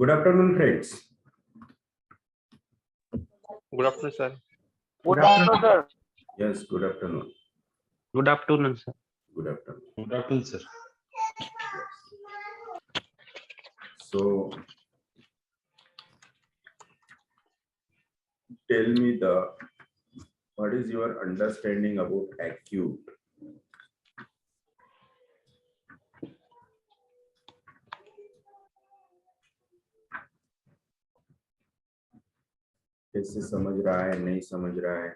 Good afternoon, friends. Good afternoon, sir. Good afternoon, sir. Yes, good afternoon. Good afternoon, sir. Good afternoon. Good afternoon, sir. Yes. So, tell me what is your understanding about acute? कैसे समझ रहा है, नहीं समझ रहा है?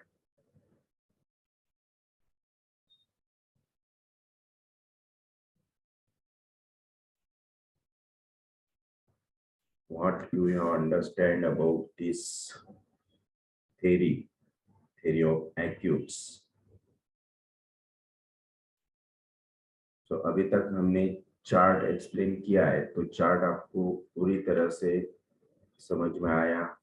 What do you understand about this theory of acutes? So अभी तक हमने चार्ट एक्सप्लेन किया है, तो चार्ट आपको पूरी तरह से समझ में आया?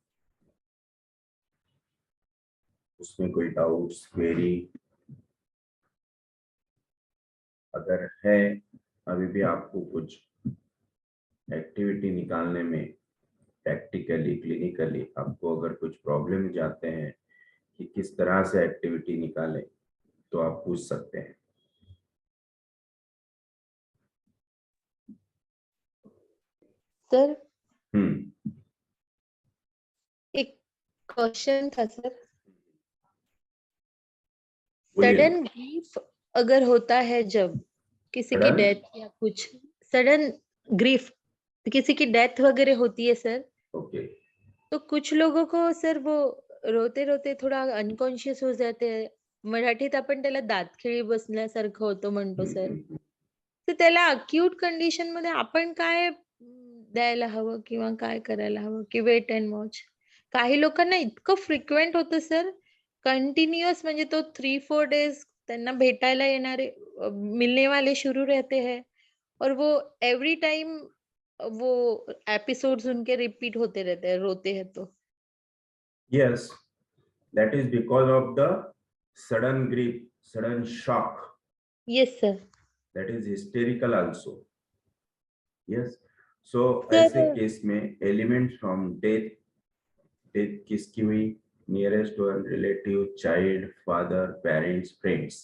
उसमें कोई डाउट्स, क्वेरी अगर है, अभी भी आपको कुछ एक्टिविटी निकालने में प्रैक्टिकली, क्लिनिकली आपको अगर कुछ प्रॉब्लम जाते हैं कि किस तरह से एक्टिविटी निकालें, तो आप पूछ सकते हैं। सर हम्म, एक क्वेश्चन था सर। बोलिए। सडन ग्रीफ अगर होता है जब किसी की Sudden? डेथ या कुछ सडन ग्रीफ किसी की डेथ वगैरह होती है सर, ओके, तो कुछ लोगों को सर वो रोते रोते थोडा अनकॉन्शियस हो जाते हैं. मराठीत आपण त्याला दातखिळी बसल्यासारखं होतं म्हणतो सर. तर त्याला अक्यूट कंडिशन मध्ये आपण काय द्यायला हवं किंवा काय करायला हवं की वेट अँड वॉच? काही लोकांना इतकं फ्रिक्वेंट होतं सर, कंटिन्यूअस म्हणजे तो 3-4 डेज त्यांना भेटायला येणारे मिलने वाले शुरू रहते हैं और वो एवरी टाइम वो एपिसोड्स उनके रिपीट होते रहते हैं, रोते हैं तो. yes, that is because of the sudden grief, sudden shock. Yes sir. That is hysterical also. Yes, so Sir, ऐसे केस में एलिमेंट्स फ्रॉम डेथ किसकी हुई? Nearest one, relative, child, father, parents, friends,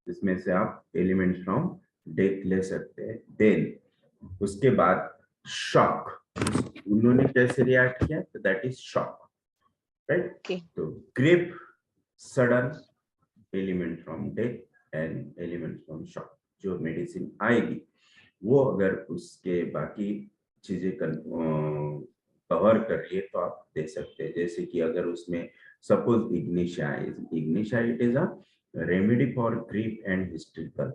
इसमें से आप एलिमेंट्स फ्रॉम डेथ ले सकते हैं। देन उसके बाद शॉक, उन्होंने कैसे रिएक्ट किया, तो that is shock, right? Okay. तो grip, sudden, element from death and element from shock, जो मेडिसिन आएगी वो अगर उसके बाकी चीजें कवर कर रही है तो आप दे सकते हैं। जैसे कि अगर उसमें suppose Ignatia it is a remedy for grief and hysterical,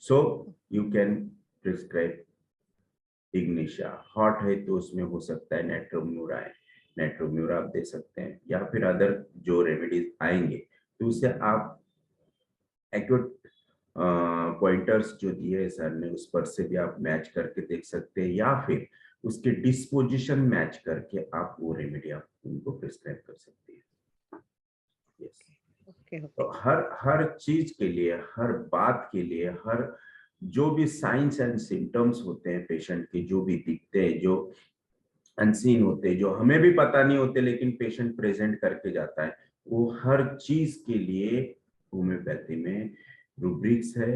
so you can prescribe Ignatia. Hot है तो उसमें हो सकता है नेट्रोम्यूरा है, नेट्रोम्यूरा आप दे सकते हैं, या फिर अदर जो रेमेडीज आएंगे तो उससे आप एक्यूट पॉइंटर्स जो दिए सर ने उस पर से भी आप मैच करके देख सकते हैं, या फिर उसके डिस्पोजिशन मैच करके आप वो रेमेडी आप उनको प्रिस्क्राइब कर सकते हैं। Yes, Okay. तो हर चीज के लिए, हर बात के लिए, हर जो भी साइंस एंड सिम्टम्स होते हैं पेशेंट के, जो भी दिखते हैं, जो अनसीन होते हैं, जो हमें भी पता नहीं होते लेकिन पेशेंट प्रेजेंट करके जाता है, वो हर चीज के लिए होम्योपैथी में रूब्रिक्स है,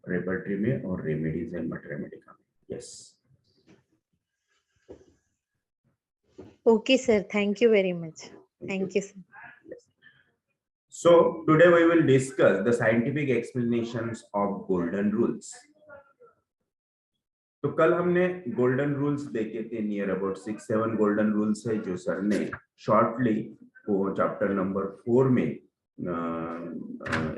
रेपर्टरी में, और रेमेडीज है मट रेमेडिका में। Yes, Okay, sir. Thank you very much. Thank you, sir. so today we will discuss the scientific explanations of golden rules. तो कल हमने गोल्डन रूल्स देखे थे, नियर अबाउट 6-7 गोल्डन रूल्स है जो सर ने शॉर्टली वो चैप्टर नंबर 4 में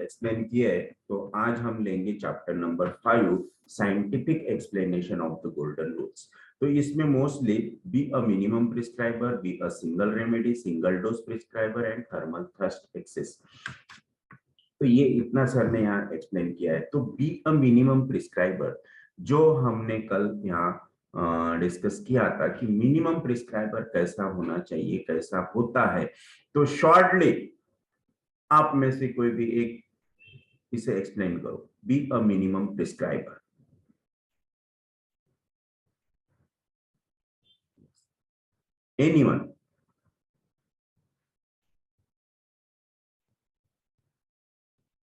एक्सप्लेन किए है। तो आज हम लेंगे chapter number 5, scientific explanation of the golden rules. तो इसमें mostly be a minimum prescriber, be a single remedy, single dose prescriber and thermal thrust access, तो ये इतना सर ने यहाँ एक्सप्लेन किया है। तो बी अ मिनिमम प्रिस्क्राइबर जो हमने कल यहाँ डिस्कस किया था कि मिनिमम प्रिस्क्राइबर कैसा होना चाहिए, कैसा होता है, तो शॉर्टली आप में से कोई भी एक इसे एक्सप्लेन करो। Be a minimum prescriber. Anyone?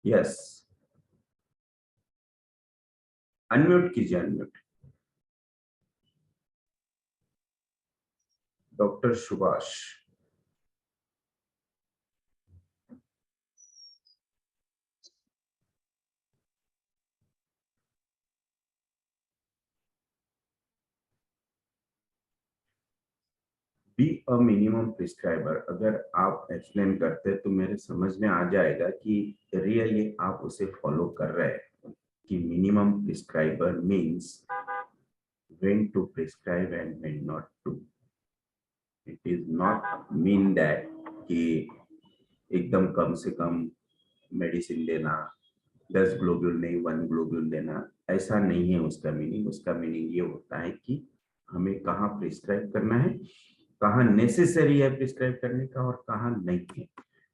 Yes, unmute कीजिए, unmute. Doctor Subhash. Be a minimum prescriber, अगर आप एक्सप्लेन करते तो मेरे समझ में आ जाएगा कि रियली आप उसे फॉलो कर रहे हैं कि minimum prescriber means when to prescribe and when not to. It is not mean that कि एकदम कम से कम मेडिसिन देना, 10 ग्लोब्यूल नहीं 1 ग्लोब्यूल देना, ऐसा नहीं है उसका मीनिंग। उसका मीनिंग ये होता है कि हमें कहाँ प्रिस्क्राइब करना है, कहाँ नेसेसरी है प्रिस्क्राइब करने का और कहाँ नहीं है।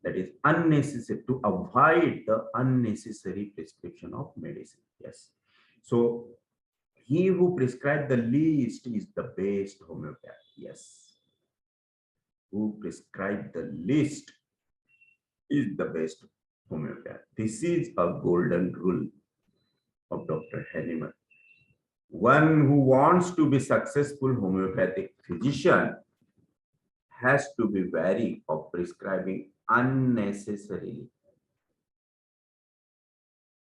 That is unnecessary, to avoid the unnecessary prescription of medicine. Yes. So he who prescribes the least is the best homeopath. Yes. Who prescribes the least is the best homeopath. This is a golden rule of Dr. Hahnemann. One who wants to be successful homeopathic physician has to be wary of prescribing unnecessarily.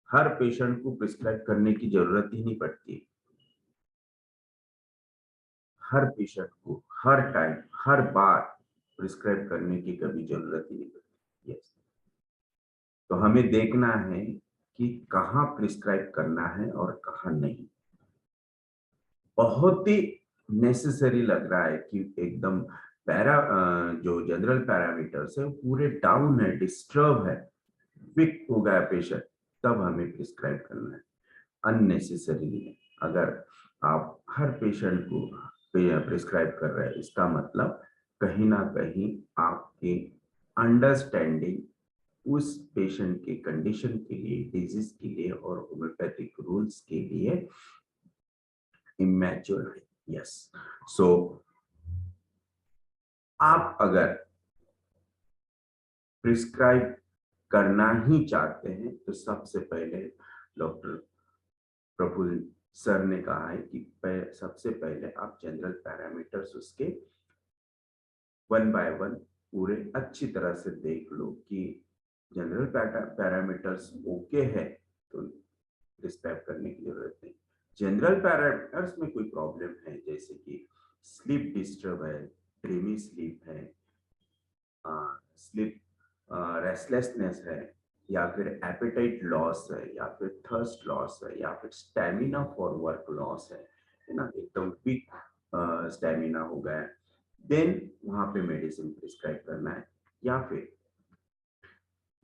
Her patient को prescribe करने की जरूरत ही नहीं पड़ती। हर patient को हर time हर बार prescribe करने की कभी जरूरत ही नहीं पड़ती। यस, तो हमें देखना है कि कहाँ प्रिस्क्राइब करना है और कहाँ नहीं। बहुत ही नेसेसरी लग रहा है कि एकदम जो जनरल पैरामीटर्स है पूरे डाउन है, डिस्टर्ब है, वीक हो गया पेशेंट, तब हमें प्रिस्क्राइब करना है, अननेसेसरी। अगर आप हर पेशेंट को प्रिस्क्राइब कर रहे हैं, इसका मतलब कहीं ना कहीं आपकी अंडरस्टैंडिंग उस पेशेंट के कंडीशन के लिए, डिजीज के लिए और होम्योपैथिक रूल्स के लिए इमैच्योर है। यस, सो आप अगर प्रिस्क्राइब करना ही चाहते हैं तो सबसे पहले डॉक्टर प्रफुल्ल सर ने कहा है कि सबसे पहले आप जनरल पैरामीटर्स उसके 1 बाय 1 पूरे अच्छी तरह से देख लो कि जनरल पैरामीटर्स ओके है तो प्रिस्क्राइब करने की जरूरत नहीं। जनरल पैरामीटर्स में कोई प्रॉब्लम है, जैसे कि स्लीप डिस्टर्ब है, ड्रीमी स्लीप है, स्लीप रेस्टलेसनेस है, या फिर एपेटाइट लॉस है, या फिर थर्स्ट लॉस है, या फिर स्टैमिना फॉर वर्क लॉस है ना, एकदम वीक स्टैमिना हो गया है, देन वहां पे मेडिसिन प्रिस्क्राइब करना है। या फिर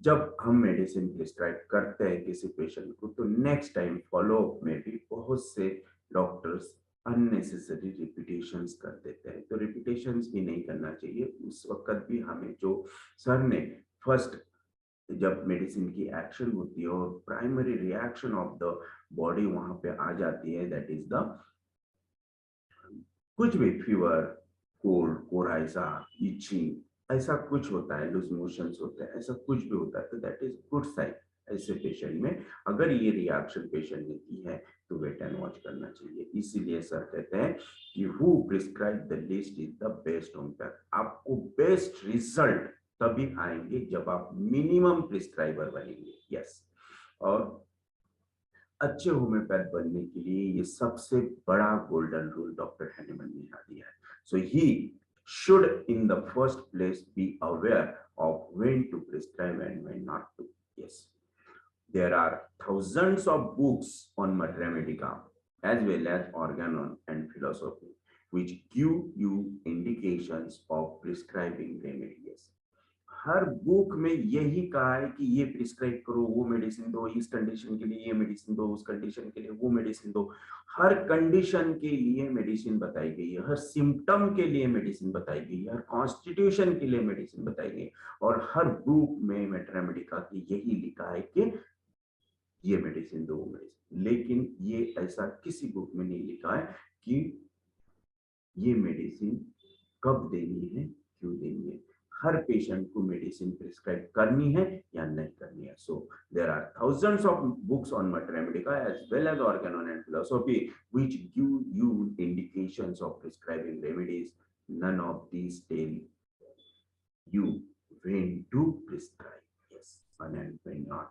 जब हम मेडिसिन प्रिस्क्राइब करते हैं किसी पेशेंट को तो नेक्स्ट टाइम फॉलोअप में भी बहुत से डॉक्टर्स अननेसेसरी रिपीटेशंस कर देते हैं, तो रिपीटेशंस भी नहीं करना चाहिए। उस वक्त भी हमें जो सर ने फर्स्ट जब मेडिसिन की एक्शन होती है और primary reaction of the body वहां पे आ जाती है, दैट इज द कुछ भी फीवर, कोल्ड, कोराइजा, इचिंग, ऐसा कुछ होता है, लूज मोशंस होते हैं, ऐसा कुछ भी होता है तो दैट इज गुड साइन। ऐसे पेशेंट में अगर ये रिएक्शन पेशेंट ने की है तो वेट एंड वॉच करना चाहिए। इसीलिए सर कहते हैं कि who prescribe the list is the best homeopath. आपको बेस्ट रिजल्ट तभी आएंगे जब आप मिनिमम प्रिस्क्राइबर बनेंगे। यस, और अच्छे होम्योपैथ बनने के लिए ये सबसे बड़ा गोल्डन रूल डॉक्टर हैनेमन ने दिया है। सो ही should in the first place be aware of when to prescribe and when not to. Yes, there are thousands of books on Matra Medica as well as organon and philosophy which give you indications of prescribing remedies. Her book में यही कहा है कि ये prescribe करो, वो medicine दो, इस कंडीशन के लिए ये मेडिसिन दो, उस कंडीशन के लिए वो मेडिसिन दो। हर कंडीशन के लिए मेडिसिन बताई गई है, हर सिम्टम के लिए मेडिसिन बताई गई है, हर कॉन्स्टिट्यूशन के लिए मेडिसिन बताई गई है, और हर बुक में मैट्रा मेडिका की यही लिखा है कि ये मेडिसिन दो, वो मेडिसिन। लेकिन ये ऐसा किसी बुक में नहीं लिखा है कि ये मेडिसिन कब देनी है, क्यों देनी है, हर पेशेंट को मेडिसिन प्रिस्क्राइब करनी है या नहीं करनी है. So there are thousands of books on Mater Medica as well as Organon and Philosophy which give you indications of prescribing remedies. None of these tell you when to prescribe, yes, and when not.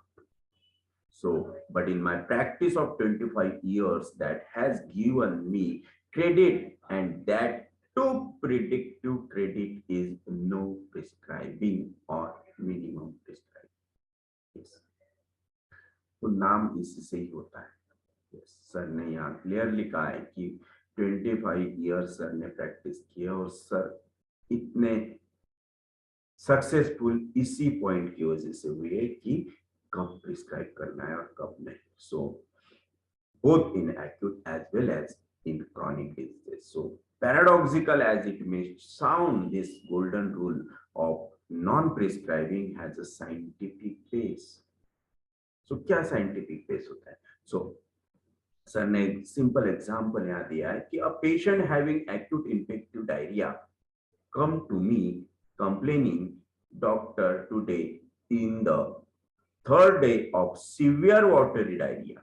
So, but in my practice of 25 years, that has given me credit, and that to predictive credit is no prescribing or minimum prescribing. Yes. तो नाम इससे ही होता है. Yes. Sir ने यहाँ clearly कहा है कि 25 years सर ने प्रैक्टिस किया और सर इतने सक्सेसफुल इसी पॉइंट की वजह से हुए कि कब प्रिस्क्राइब करना है और कब नहीं. So both in acute as well as in chronic diseases. So paradoxical as it may sound, this golden rule of non-prescribing has a scientific base. So क्या scientific base होता है? So सर ने एक simple example यहाँ दिया है कि a patient having acute infective diarrhea come to me complaining, doctor, today in the third day of severe watery diarrhea.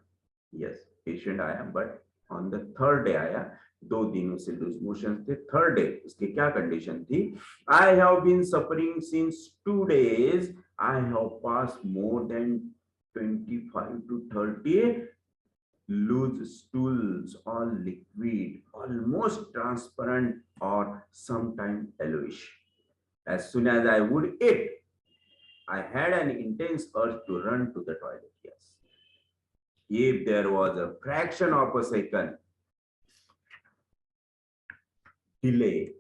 Yes, patient आया, but on the third day आया, 2 दिनों से लूज मोशन थे. Third day उसकी क्या condition थी? I have been suffering since 2 days. I have passed more than 25 to 30 loose stools, all liquid, almost transparent or sometimes yellowish. As soon as I would eat, I had an intense urge to run to the toilet. Yes. If there was a fraction of a second delay,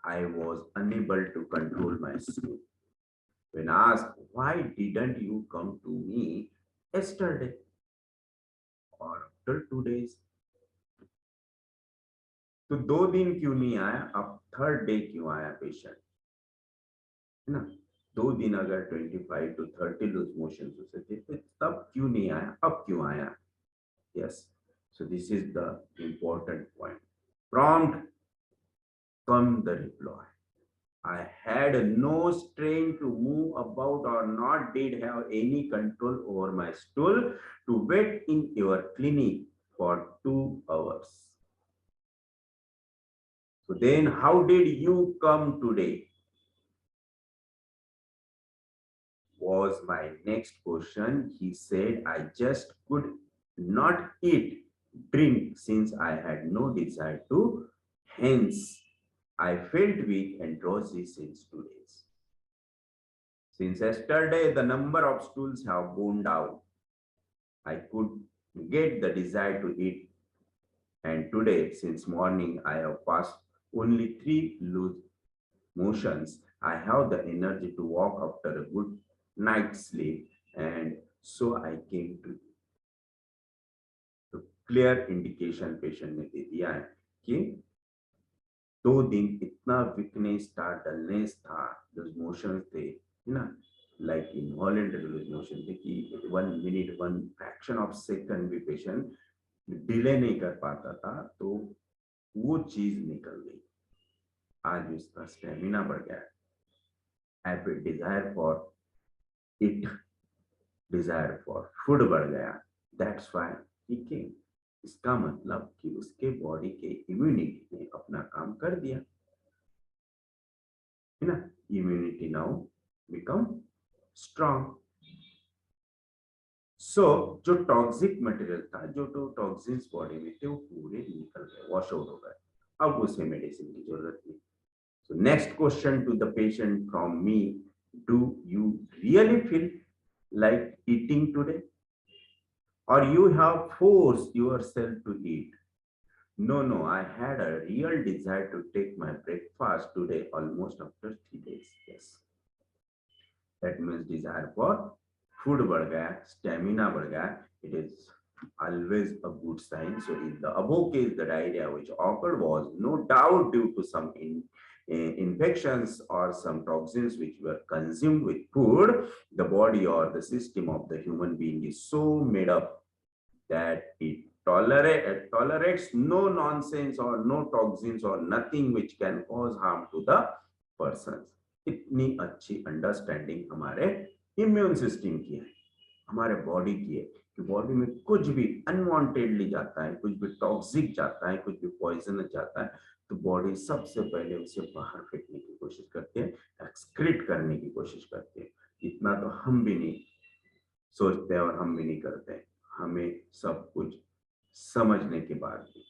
I was unable to control my stool. When asked, why didn't you come to me yesterday or after 2 days? तो 2 दिन क्यों नहीं आया, अब third day क्यों आया patient, है ना? 2 दिन अगर 25 to 30 लूज मोशन उसे थे तो तब क्यों नहीं आया, अब क्यों आया? Yes. So this is the important point. Prompt come the reply. I had no strength to move about or not did have any control over my stool to wait in your clinic for 2 hours. So then how did you come today? Was my next question. He said, I just could not eat, drink since I had no desire to. Hence, I felt weak and drowsy since 2 days. Since yesterday, the number of stools have gone down. I could get the desire to eat. And today, since morning, I have passed only 3 loose motions. I have the energy to walk after a good night's sleep. And so I came to clear indication patient ने दे दिया है कि 2 दिन इतना weakness था, dullness था, loose motion थे, है ना, लाइक इनवॉलंटरी लूज मोशन थे कि 1 मिनट 1 फ्रैक्शन ऑफ सेकंड भी पेशेंट डिले नहीं कर पाता था, तो वो चीज निकल गई. आज उसका स्टेमिना बढ़ गया है, habit, desire for it, desire for food बढ़ गया. दैट्स व्हाई ही केम. इसका मतलब कि उसके बॉडी के इम्यूनिटी ने अपना काम कर दिया, है ना. Immunity now become strong. So जो टॉक्सिक मटेरियल था, जो टॉक्सिन्स बॉडी में थे, वो पूरे निकल गए, वॉश आउट हो गए. अब उसे मेडिसिन की जरूरत नहीं. So next question to the patient from me, do you really feel like eating today, or you have forced yourself to eat? No, I had a real desire to take my breakfast today almost after 3 days. Yes, that means desire for food बढ़ गया, stamina बढ़ गया. It is always a good sign. So in the above case, the diarrhea which occurred was no doubt due to some infections or some toxins which were consumed with food. The body or the system of the human being is so made up that it tolerates no nonsense or no toxins or nothing which can cause harm to the person. इतनी अच्छी understanding हमारे immune system की है, हमारे body की है कि body में कुछ भी अनवांटेडली जाता है, कुछ भी टॉक्सिक जाता है, कुछ भी पॉइजनस जाता है, तो बॉडी सबसे पहले उसे बाहर फेंकने की कोशिश करती है, एक्सक्रीट करने की कोशिश करती है। इतना तो हम भी नहीं सोचते और हम भी नहीं करते, हमें सब कुछ समझने के बाद भी।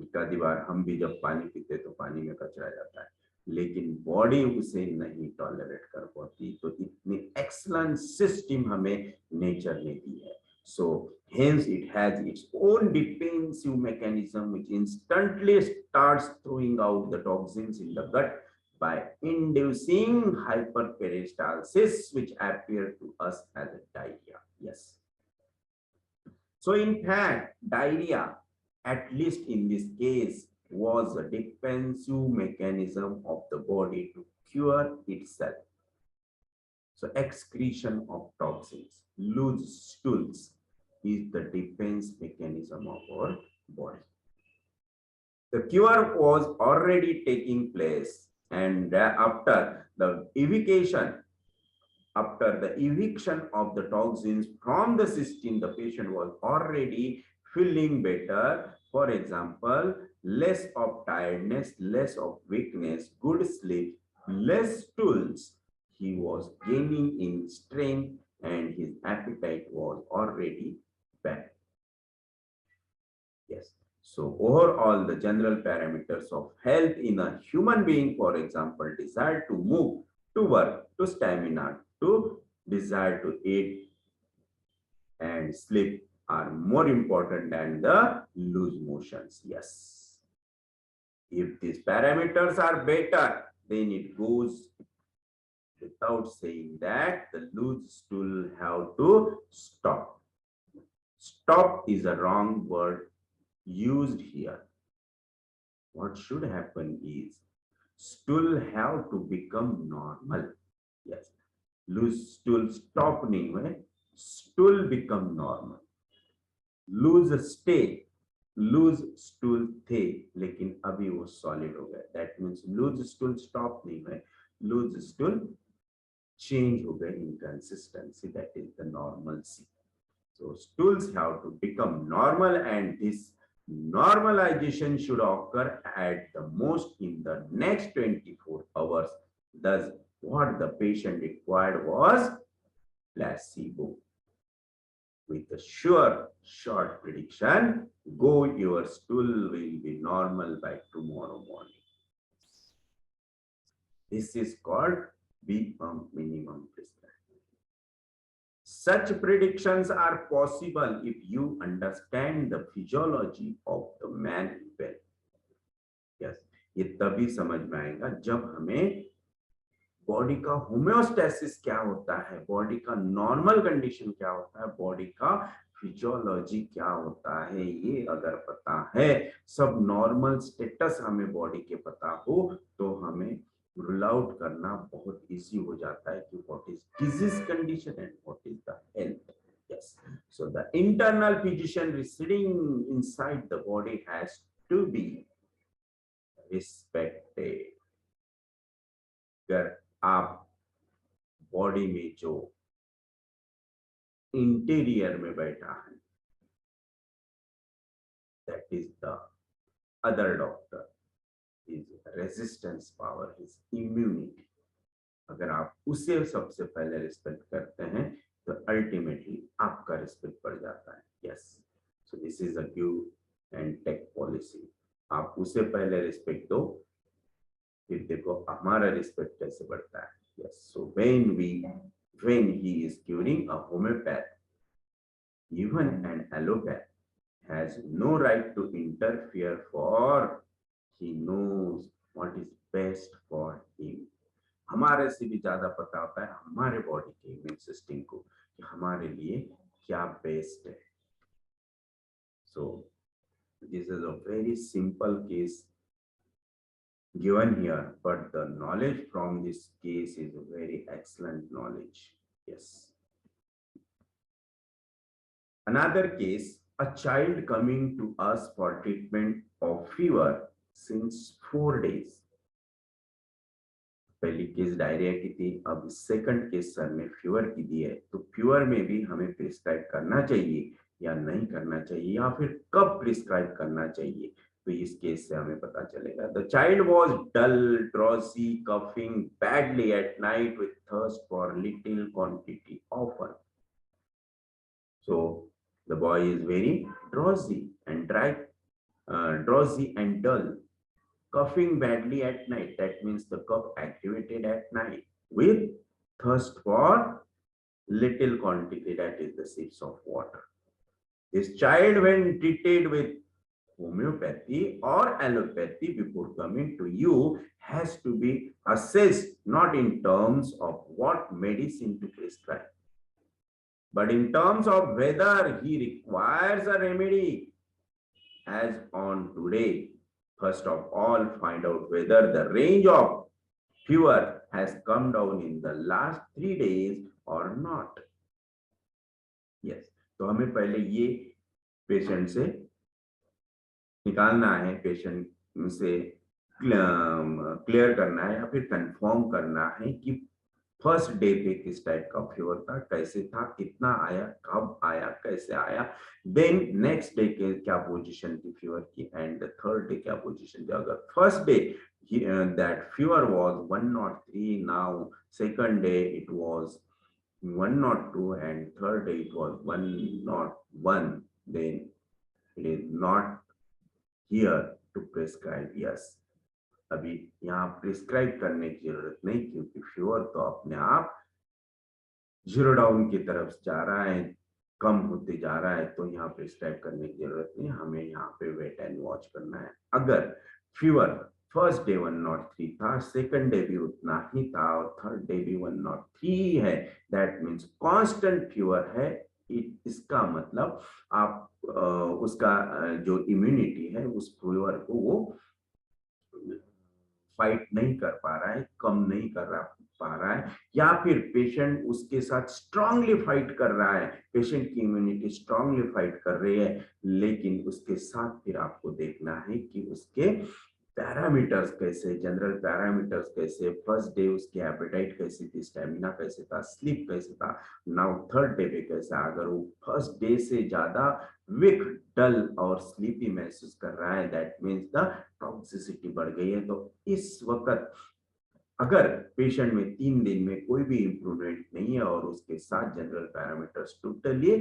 एक आधी बार हम भी जब पानी पीते तो पानी में कचरा जाता है, लेकिन बॉडी उसे नहीं टॉलरेट कर पाती। तो इतनी एक्सलेंट सिस्टम हमें नेचर ने दी है। So hence it has its own defensive mechanism which instantly starts throwing out the toxins in the gut by inducing hyperperistalsis, which appear to us as a diarrhea. Yes. So in fact, diarrhea, at least in this case, was a defensive mechanism of the body to cure itself. So excretion of toxins, loose stools, is the defense mechanism of our body. The cure was already taking place, and after the eviction of the toxins from the system, the patient was already feeling better. For example, less of tiredness, less of weakness, good sleep, less stools. He was gaining in strength and his appetite was already back. Yes. So overall, the general parameters of health in a human being, for example, desire to move, to work, to stamina, to desire to eat and sleep, are more important than the loose motions. Yes. If these parameters are better, then it goes without saying that the loose stool have to stop. Stop is a wrong word used here. What should happen is stool have to become normal. Yes. Loose stool stop नहीं हुए, stool become normal. Loose stay, loose stool थे, लेकिन अभी वो solid हो गए. That means loose stool stop नहीं हुए, loose stool change हो गए in consistency. That is the normalcy. So stools have to become normal, and this normalization should occur at the most in the next 24 hours. Thus, what the patient required was placebo. With a sure short prediction, your stool will be normal by tomorrow morning. This is called B-pump minimum prescribed. Such predictions are possible if you understand the physiology of the man well. Yes, ये तभी समझ में आएगा जब हमें body का homeostasis क्या होता है, बॉडी का नॉर्मल कंडीशन क्या होता है, बॉडी का फिजियोलॉजी क्या होता है, ये अगर पता है, सब नॉर्मल स्टेटस हमें बॉडी के पता हो, तो हमें रूल आउट करना बहुत इजी हो जाता है कि what is disease condition and what is the health. Yes, so the internal physician residing inside the body has to be respected. अगर आप बॉडी में जो इंटीरियर में बैठा है, that is the other doctor, his resistance power, his immunity. अगर आप उसे सबसे पहले रिस्पेक्ट करते हैं तो अल्टीमेटली आपका रिस्पेक्ट बढ़ जाता है. Yes, so this is a give and take policy. आप उसे पहले रिस्पेक्ट दो, फिर देखो हमारा रिस्पेक्ट कैसे बढ़ता है. Yes, so when he is curing, a homeopath, even an allopath, has no right to interfere, for he knows what is best for him. हमारे से भी ज्यादा पता होता है हमारे बॉडी के इम्यून सिस्टम को कि हमारे लिए क्या बेस्ट है. सो this is a very simple case given here, but the knowledge from this case is a very excellent knowledge. Yes. Another case a child coming to us for treatment of fever since 4 days. पहली case diarrhoea की थी, अब second case sir ने fever की दी है, तो fever में भी हमें प्रिस्क्राइब करना चाहिए या नहीं करना चाहिए, या फिर कब प्रिस्क्राइब करना चाहिए, तो इस केस से हमें पता चलेगा. The child was dull, drowsy, coughing badly at night with thirst for little quantity often. So the boy is very drowsy and drowsy and dull, coughing badly at night. That means the cough activated at night, with thirst for little quantity, that is the sips of water. This child, when treated with homeopathy or allopathy before coming to you, has to be assessed not in terms of what medicine to prescribe, but in terms of whether he requires a remedy. As on today, first of all, find out whether the range of fever has come down in the last 3 days or not. Yes, तो हमें पहले ये patient से निकालना है, patient से clear करना है या फिर कंफर्म करना है कि फर्स्ट डे पे किस टाइप का फीवर था, कैसे था, कितना आया, कब आया, कैसे आया, देन नेक्स्ट डे के क्या पोजीशन थी फीवर की, एंड थर्ड डे क्या पोजीशन थी. अगर first day that fever was 103, now second day it was 102 and third day it was 101, then it is not here to prescribe. Yes, अभी यहाँ prescribe करने की जरूरत नहीं, क्योंकि फीवर तो अपने आप जीरो डाउन की तरफ जा रहा है, कम होते जा रहा है, तो यहाँ प्रिस्क्राइब करने की जरूरत नहीं. हमें यहाँ पे वेट एंड वॉच करना है. अगर फीवर फर्स्ट डे 103 था, सेकंड डे भी उतना ही था और थर्ड डे भी 103 है, दैट मीन्स कांस्टेंट फीवर है. इसका मतलब आप उसका जो इम्यूनिटी है उस फीवर को वो फाइट नहीं कर पा रहा है, कम नहीं कर पा रहा है, या फिर पेशेंट उसके साथ स्ट्रांगली फाइट कर रहा है, पेशेंट की इम्यूनिटी स्ट्रांगली फाइट कर रही है, लेकिन उसके साथ फिर आपको देखना है कि उसके पैरामीटर्स कैसे, जनरल पैरामीटर्स कैसे, फर्स्ट डे उसकी एपेटाइट कैसी थी, स्टेमिना कैसे था, स्लीप कैसे था, नाउ थर्ड डे पे कैसा. अगर वो फर्स्ट डे से ज्यादा वीक, डल और स्लीपी महसूस कर रहा है, दैट मीन्स द टॉक्सिसिटी बढ़ गई है. तो इस वक्त अगर पेशेंट में 3 दिन में कोई भी इंप्रूवमेंट नहीं है और उसके साथ जनरल पैरामीटर्स टोटली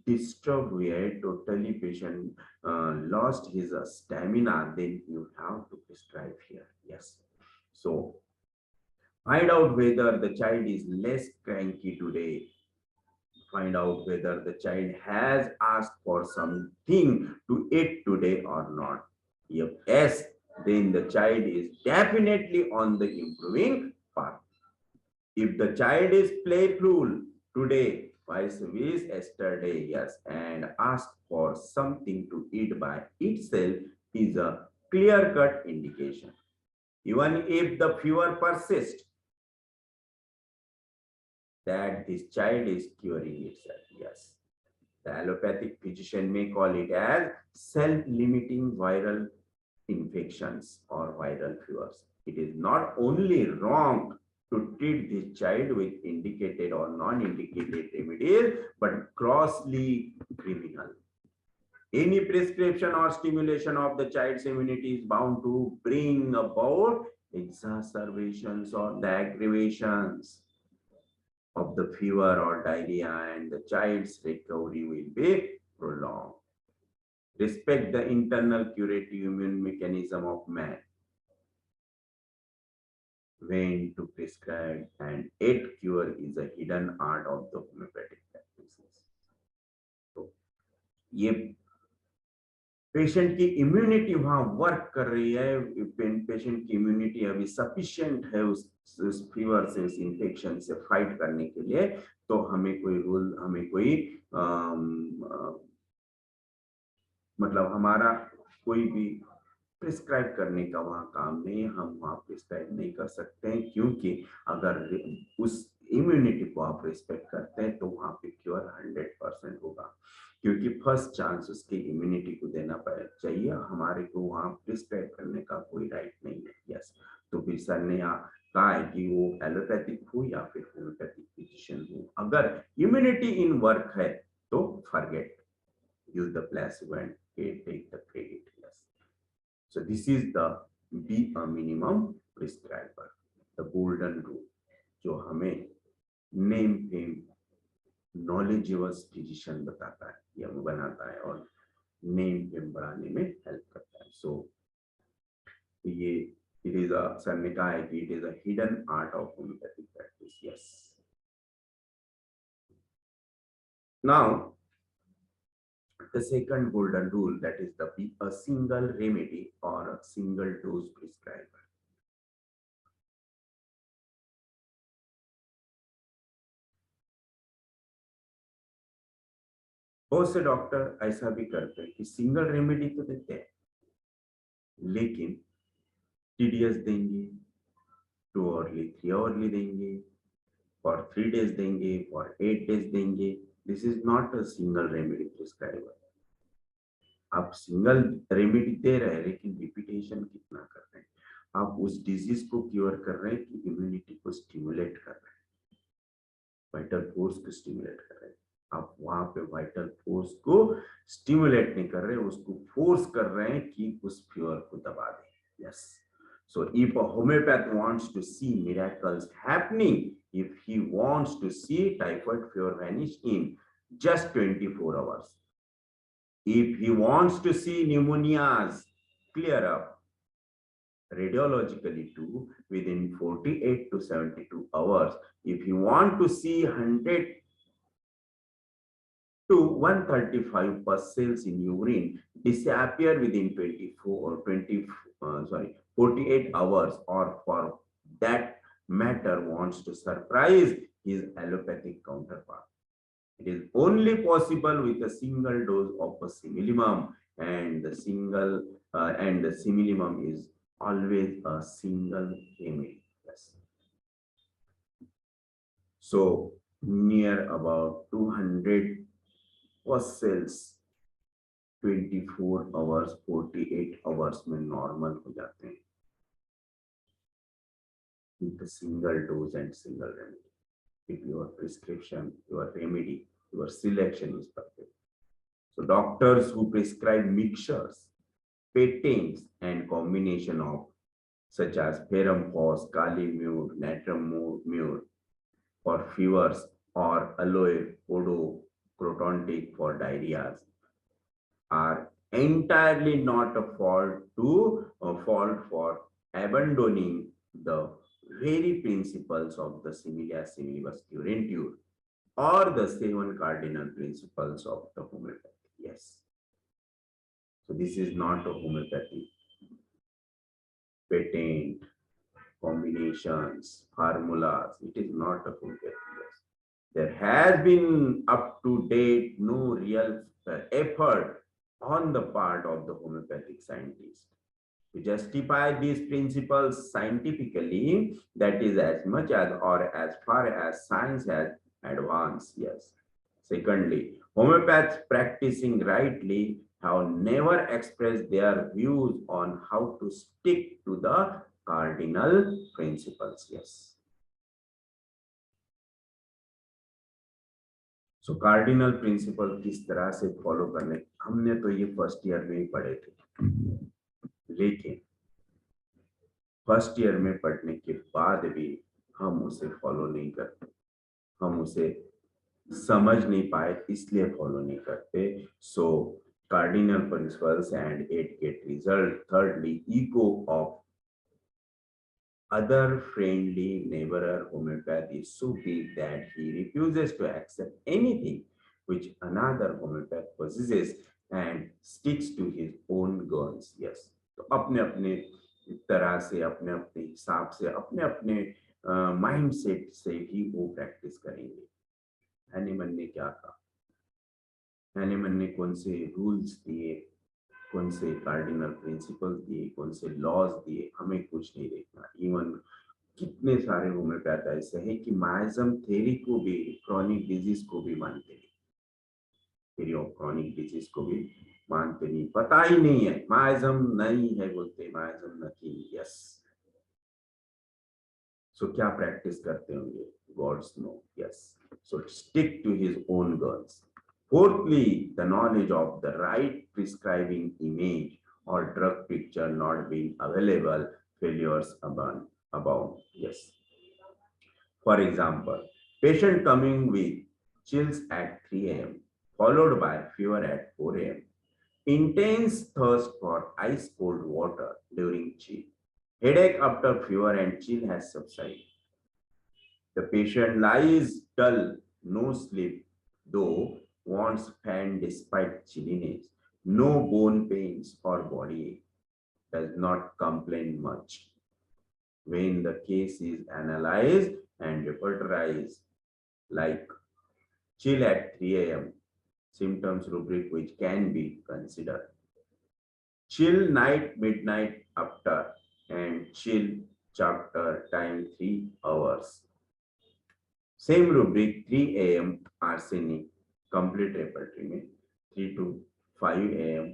डिस्टर्ब हुए हैं, totally patient lost his stamina, then you have to prescribe here. Yes, so find out whether the child is less cranky today, find out whether the child has asked for something to eat today or not. If yes, then the child is definitely on the improving path. If the child is playful today, vice versa yesterday, yes, and ask for something to eat by itself, is a clear-cut indication. Even if the fever persists, that this child is curing itself. Yes, the allopathic physician may call it as self-limiting viral infections or viral fevers. It is not only wrong to treat this child with indicated or non-indicated remedies, but grossly criminal. Any prescription or stimulation of the child's immunity is bound to bring about exacerbations or the aggravations of the fever or diarrhea, and the child's recovery will be prolonged. Respect the internal curative immune mechanism of man. When to prescribe and yet cure is a hidden art of the homeopathic practices. तो ये patient की immunity वहां work कर रही है, patient की immunity अभी sufficient है उस फीवर से, उस इन्फेक्शन से फाइट करने के लिए, तो हमें कोई रूल, हमें कोई मतलब हमारा कोई भी प्रिस्क्राइब करने का वहाँ काम नहीं, हम वहाँ प्रिस्क्राइब नहीं कर सकते हैं, क्योंकि अगर उस इम्यूनिटी को आप रिस्पेक्ट करते हैं तो वहाँ पे क्योर 100% होगा. क्योंकि फर्स्ट चांस उसके इम्यूनिटी को देना चाहिए, हमारे को वहां प्रिस्क्राइब करने का कोई राइट नहीं है। यस, तो फिर सर ने कहा है कि वो एलोपैथिक हो या फिर होम्योपैथिक फिजिशियन हो, अगर इम्यूनिटी इन वर्क है तो forget, use the placebo and take the credit. Yes, so this is the be a minimum prescriber, the golden rule, जो हमें नेम फेम नॉलेजेबल फिजिशियन बताता है या बनाता है और नेम फेम बढ़ाने में हेल्प करता है। सो ये इट इज अ, सर ने कहा है कि it is a hidden art of homeopathic practice. Yes, now the second golden rule, that is the be a single remedy or a single dose prescriber. बहुत से doctor ऐसा भी करते हैं कि सिंगल रेमेडी तो देते हैं, लेकिन TDS देंगे, 2 आवरली 3 आवरली देंगे, फॉर 3 days देंगे, फॉर 8 days देंगे। This is not a single remedy prescriber. आप सिंगल रेमेडी दे रहे हैं, लेकिन रिपीटेशन कितना कर रहे हैं? आप उस डिजीज को क्योर कर रहे हैं कि इम्यूनिटी को स्टिमुलेट कर रहे हैं, वाइटल फोर्स को स्टिमुलेट कर रहे हैं। आप वहां पे वाइटल फोर्स को स्टिमुलेट नहीं कर रहे, उसको फोर्स कर रहे हैं कि उस फीवर को दबा दें। Yes, so if a homeopath wants to see miracles happening, if he wants to see typhoid fever vanish in just 24 hours, if he wants to see pneumonias clear up radiologically too within 48 to 72 hours, if you want to see 100 to 135 pus cells in urine disappear within 48 hours, or for that matter wants to surprise his allopathic counterpart, it is only possible with a single dose of a similimum, and the similimum is always a single remedy. Yes. So near about 200 pus cells 24 hours 48 hours में normal हो जाते हैं with a single dose and single remedy. If your prescription, your remedy, your selection is perfect. So doctors who prescribe mixtures, patents, and combination of such as ferrum phos, kali mur, natrum mur for fevers, or aloe podo crotontic for diarrheas are entirely not a fault for abandoning the very principles of the similia similibus curantur or the 7 cardinal principles of the homeopathy. Yes. So this is not a homeopathy. Patent, combinations, formulas, it is not a homeopathy. Yes. There has been up to date no real effort on the part of the homeopathic scientists to justify these principles scientifically, that is as much as or as far as science has advanced. Yes. Secondly, homeopaths practicing rightly have never expressed their views on how to stick to the cardinal principles. Yes. So cardinal principle किस तरह से follow करने, हमने तो ये first year में ही पढ़े थे, लेकिन फर्स्ट ईयर में पढ़ने के बाद भी हम उसे फॉलो नहीं करते, हम उसे समझ नहीं पाए इसलिए फॉलो नहीं करते। So cardinal principles and it get result. Thirdly, ego of other friendly neighbor homeopath is so big that he refuses to accept anything which another homeopath possesses and sticks to his own guns. Yes. तो अपने अपने तरह से, अपने अपने हिसाब से, अपने अपने माइंड सेट से ही वो प्रैक्टिस करेंगे। हैनीमन ने क्या कहा? हैनीमन ने कौन से रूल्स दिए, कौन से कार्डिनल प्रिंसिपल्स दिए, कौन से लॉज दिए, हमें कुछ नहीं देखना। इवन कितने सारे होम्योपैथ ऐसे हैं कि माइजम थ्योरी को भी, क्रॉनिक डिजीज को भी मानते हैं। क्रोनिक डिजीज को भी मानते नहीं, पता ही नहीं है, माइजम नहीं है बोलते, माइजम नहीं, यस। सो क्या प्रैक्टिस करते होंगे, gods know, yes. So stick to his own girls. Fourthly, the knowledge of the right prescribing image or drug picture not being available, failures abound. Yes. For example, patient coming with chills at 3 a.m. followed by fever at 4 a.m. Intense thirst for ice cold water during chill. Headache after fever and chill has subsided. The patient lies dull, no sleep, though wants fan despite chilliness, no bone pains or body ache, does not complain much. When the case is analyzed and repertorized, like chill at 3 a.m., symptoms rubric which can be considered. Chill night, midnight after, and chill chapter time 3 hours. Same rubric 3 a.m. arsenic, complete repertory में 3 to 5 a.m.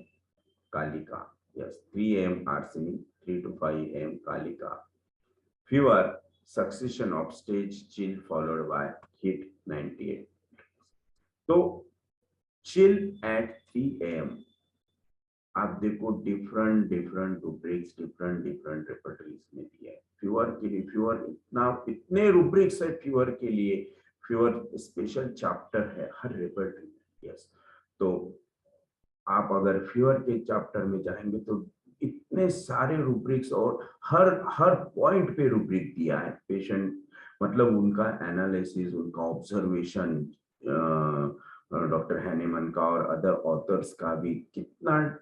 Kalika. Yes, 3 a.m. arsenic, 3 to 5 a.m. Kalika. Fever, succession of stage chill followed by heat 98. तो chill at 3 a.m. आप देखो different rubrics, different रेपर्टरीज में दिया है। Fever के लिए, fever इतने रूब्रिक्स है फीवर के लिए, फीवर स्पेशल चैप्टर है हर रेपर्टरी में। यस, तो आप अगर फीवर के चैप्टर में जाएंगे तो इतने सारे रूब्रिक्स और हर पॉइंट पे रूब्रिक दिया है। पेशेंट मतलब उनका एनालिसिस, उनका ऑब्जर्वेशन, डॉक्टर हैनेमन का और अदर ऑथर्स का भी कितना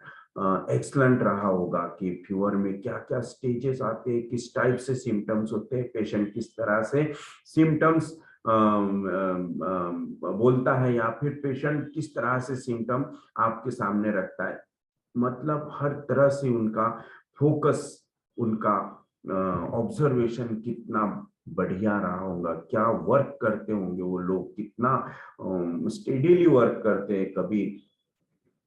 एक्सलेंट रहा होगा कि फीवर में क्या क्या स्टेजेस आते हैं, किस टाइप से सिम्टम्स होते हैं, पेशेंट किस तरह से सिम्टम्स बोलता है या फिर पेशेंट किस तरह से सिम्टम आपके सामने रखता है। मतलब हर तरह से उनका फोकस, उनका ऑब्जर्वेशन कितना बढ़िया रहा होगा, क्या वर्क करते होंगे वो लोग, कितना स्टेडीली वर्क करते हैं। कभी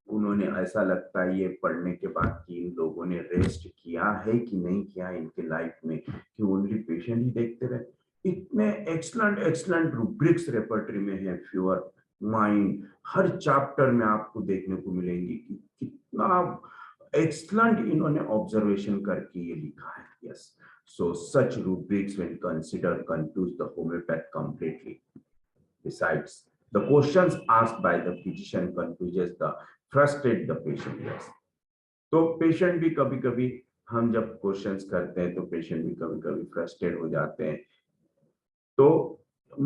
उन्होंने ऐसा लगता है ये पढ़ने के बाद कि इन लोगों ने रेस्ट किया है कि नहीं किया इनके लाइफ में, कि ओनली पेशेंट ही देखते रहे। इतने एक्सलेंट रूब्रिक्स रेपर्टरी में है फीवर, माइंड, हर चैप्टर में आपको देखने को मिलेंगे कि कितना एक्सलेंट इन्होंने ऑब्जर्वेशन करके ये लिखा है। Yes, so such rubrics when considered confuse the homeopath completely. Besides, the questions asked by the physician confuses the frustrate the patient. Yes, तो पेशेंट भी कभी कभी, हम जब क्वेश्चंस करते हैं तो पेशेंट भी कभी कभी फ्रस्ट्रेट हो जाते हैं। तो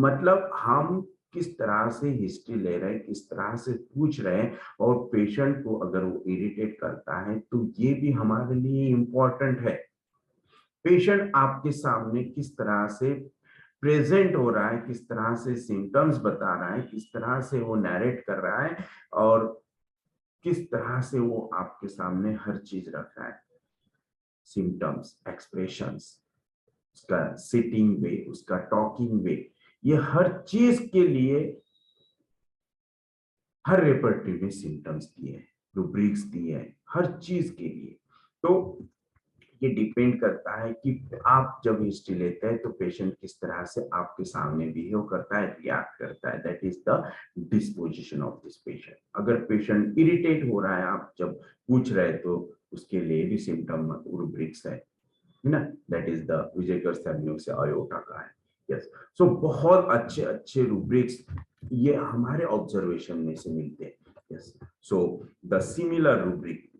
मतलब हम किस तरह से हिस्ट्री ले रहे हैं, किस तरह से पूछ रहे हैं, और पेशेंट को अगर वो इरिटेट करता है तो ये भी हमारे लिए इम्पोर्टेंट है। पेशेंट आपके सामने किस तरह से प्रेजेंट हो रहा है, किस तरह से सिम्टम्स बता रहा है, किस तरह से वो नैरेट कर रहा है, और किस तरह से वो आपके सामने हर चीज रख रहा है, सिम्टम्स, एक्सप्रेशंस, उसका सिटिंग वे, उसका टॉकिंग वे, ये हर चीज के लिए हर रेपर्टरी में सिम्टम्स दिए हैं, रूब्रिक्स दिए हैं हर चीज के लिए। तो ये डिपेंड करता है कि आप जब हिस्ट्री लेते हैं तो पेशेंट किस तरह से आपके सामने बिहेव करता है, रिएक्ट करता है। That is the disposition of this patient. अगर पेशेंट इरिटेट हो रहा है आप जब पूछ रहे तो उसके लिए भी सिम्टम रूब्रिक्स है ना, दैट इज द विजेकर संयोग से आयोटा का है। यस, सो बहुत अच्छे रूब्रिक्स ये हमारे ऑब्जर्वेशन में से मिलते हैं। Yes, so the similar rubric,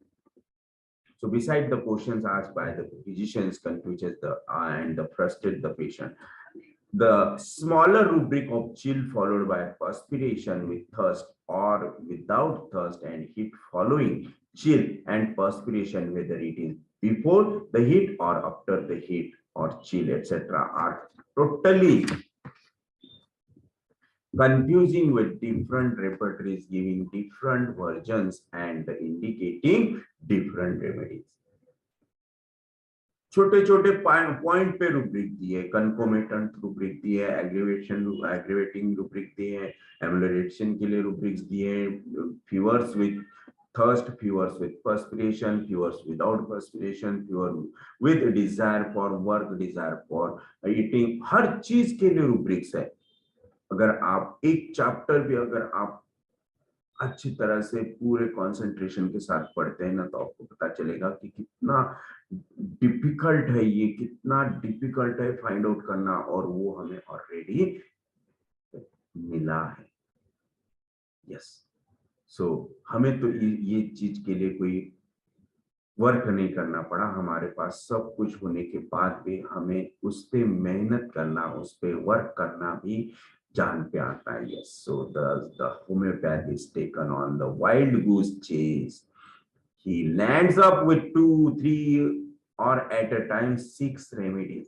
so beside the questions asked by the physicians confuses the and the frustrate the patient, the smaller rubric of chill followed by perspiration with thirst or without thirst and heat following chill and perspiration, whether it is before the heat or after the heat or chill, etc., are totally confusing with different repertories giving different versions and indicating different remedies. छोटे छोटे point पे rubric दिए, कंकोमिटेंट rubric दिए, aggravating rubric दिए, emulation के लिए rubrics दिए, fevers with thirst, fevers with perspiration, fevers without perspiration, fever with desire for work, desire for eating, हर चीज के लिए रुब्रिक्स है। अगर आप एक चैप्टर भी अगर आप अच्छी तरह से पूरे कंसंट्रेशन के साथ पढ़ते हैं ना, तो आपको पता चलेगा कि कितना डिफिकल्ट है ये, कितना डिफिकल्ट है फाइंड आउट करना, और वो हमें ऑलरेडी मिला है। यस, सो हमें तो ये चीज के लिए कोई वर्क नहीं करना पड़ा, हमारे पास सब कुछ होने के बाद भी हमें उस पे मेहनत करना, उस पे वर्क करना भी जान पे आता है। Yes, so the homeopath is taken on the wild goose chase. He lands up with 2, 3 or at a time 6 remedies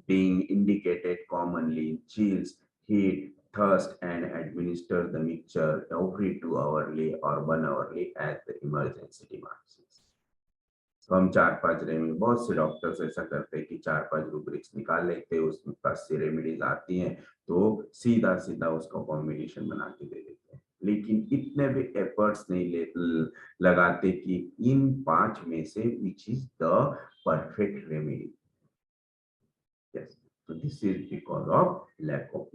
being indicated commonly: chills, heat, thirst, and administer the mixture every 2 hourly or 1 hourly as the emergency demands. तो हम 4-5 remedy, बहुत से doctors ऐसा करते हैं कि 4-5 rubrics निकाल लेते हैं, उसमें 10 रेमेडीज आती हैं तो सीधा सीधा उसका कॉम्बिनेशन बना के दे देते हैं, लेकिन इतने भी एफर्ट्स नहीं लगाते कि इन 5 में से which is the perfect remedy. Yes, so this is because of lack of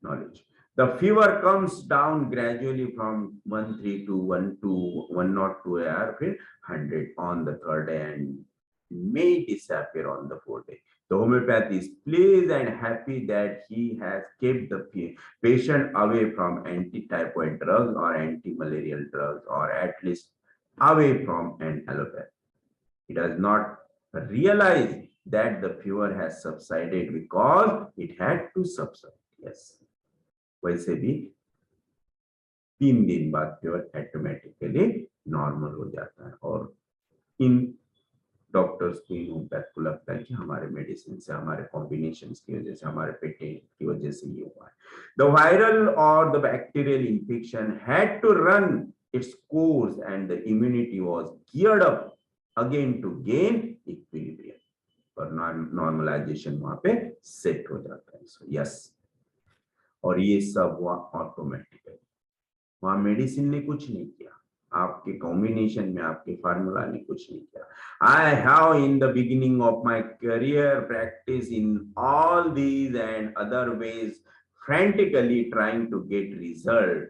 knowledge. The fever comes down gradually from 103 to 102 AR, 100 on the 3rd day and may disappear on the 4th day. The homeopath is pleased and happy that he has kept the patient away from anti-typhoid drugs or anti-malarial drugs, or at least away from an allopath. He does not realize that the fever has subsided because it had to subside. Yes, वैसे भी 3 दिन बाद fever automatically normal हो जाता है, और इन doctors को, इन homeopath को लगता है कि हमारे मेडिसिन से, हमारे कॉम्बिनेशंस की वजह से, हमारे पेटेंट की वजह से ये हुआ है। The viral or the bacterial infection had to run its course and the immunity was geared up again to gain equilibrium, और नॉर्मलाइजेशन वहां पे सेट हो जाता है। सो यस, और ये सब हुआ ऑटोमेटिकली, वहां मेडिसिन ने कुछ नहीं किया, आपके कॉम्बिनेशन में, आपके फार्मूला ने कुछ नहीं किया। I have in the beginning of my career practice in all these and other ways frantically trying to get result.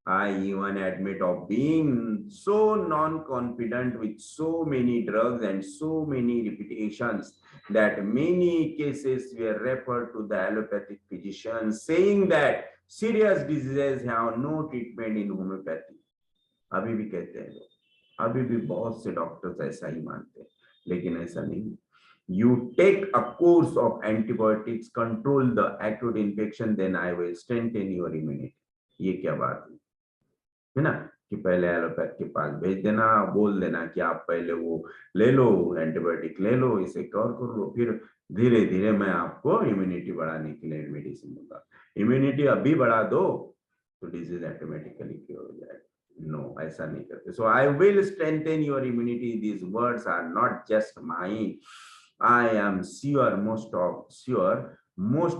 I even admit of being so non-confident with so many drugs and so many repetitions that many cases were referred to the allopathic physicians, saying that serious diseases have no treatment in homeopathy. अभी भी कहते हैं लोग, अभी भी बहुत से doctors ऐसा ही मानते हैं, लेकिन ऐसा नहीं। You take a course of antibiotics, control the acute infection, then I will strengthen your immunity. ये क्या बात है ना, कि पहले एलोपैथ के पास भेज देना, बोल देना कि आप पहले वो ले लो, एंटीबायोटिक ले लो, इसे कवर कर लो, फिर धीरे धीरे मैं आपको इम्यूनिटी बढ़ाने के लिए मेडिसिन दूंगा। इम्यूनिटी अभी बढ़ा दो तो डिजीज ऑटोमेटिकली क्योर हो जाएगा। नो, ऐसा नहीं करते। So I will strengthen your immunity, these words are not just mine. I am sure most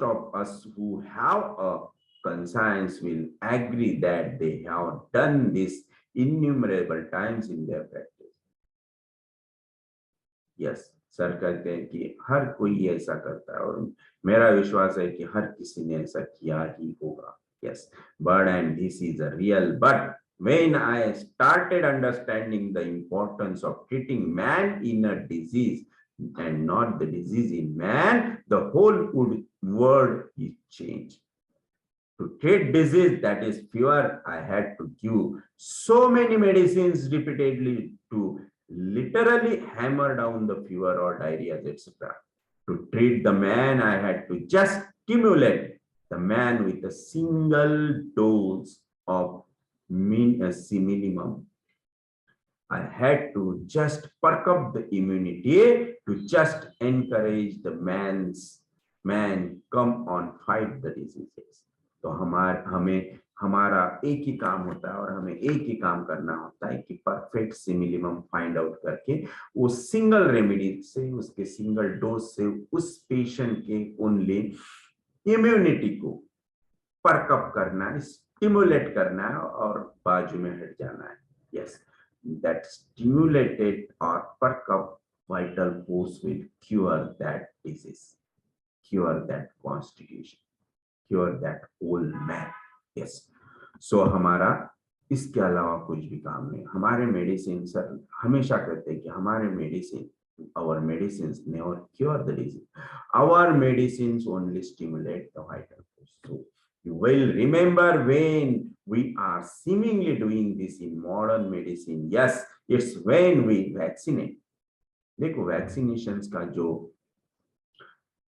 of us who have a conscience will agree that they have done this innumerable times in their practice. Yes, sir कहते हैं कि हर कोई ऐसा करता है, और मेरा विश्वास है कि हर किसी ने ऐसा किया ही होगा। Yes, but and this is a real but. When I started understanding the importance of treating man in a disease and not the disease in man, the whole world is changed. To treat disease, that is fever, I had to give so many medicines repeatedly to literally hammer down the fever or diarrhea, etc. To treat the man, I had to just stimulate the man with a single dose of minimum. I had to just perk up the immunity to just encourage the man come on fight the diseases. तो हमारा एक ही काम होता है और हमें एक ही काम करना होता है कि परफेक्ट सिमिलिमम फाइंड आउट करके वो सिंगल रेमेडी से, उसके सिंगल डोज से उस पेशेंट के ओनली इम्यूनिटी को परकअप करना है, स्टिमुलेट करना है और बाजू में हट जाना है. यस, दैट स्टिमुलेटेड और परकअप vital force will cure that disease, cure that constitution, cure that whole man. Yes. So हमारा इसके अलावा कुछ भी काम नहीं. हमारे मेडिसिन सर हमेशा कहते हैं कि हमारे medicine, our medicines never cure the disease. Our medicines only stimulate the vital force. So you will remember when we are seemingly doing this in modern medicine. Yes, it's when we vaccinate. देखो vaccination का जो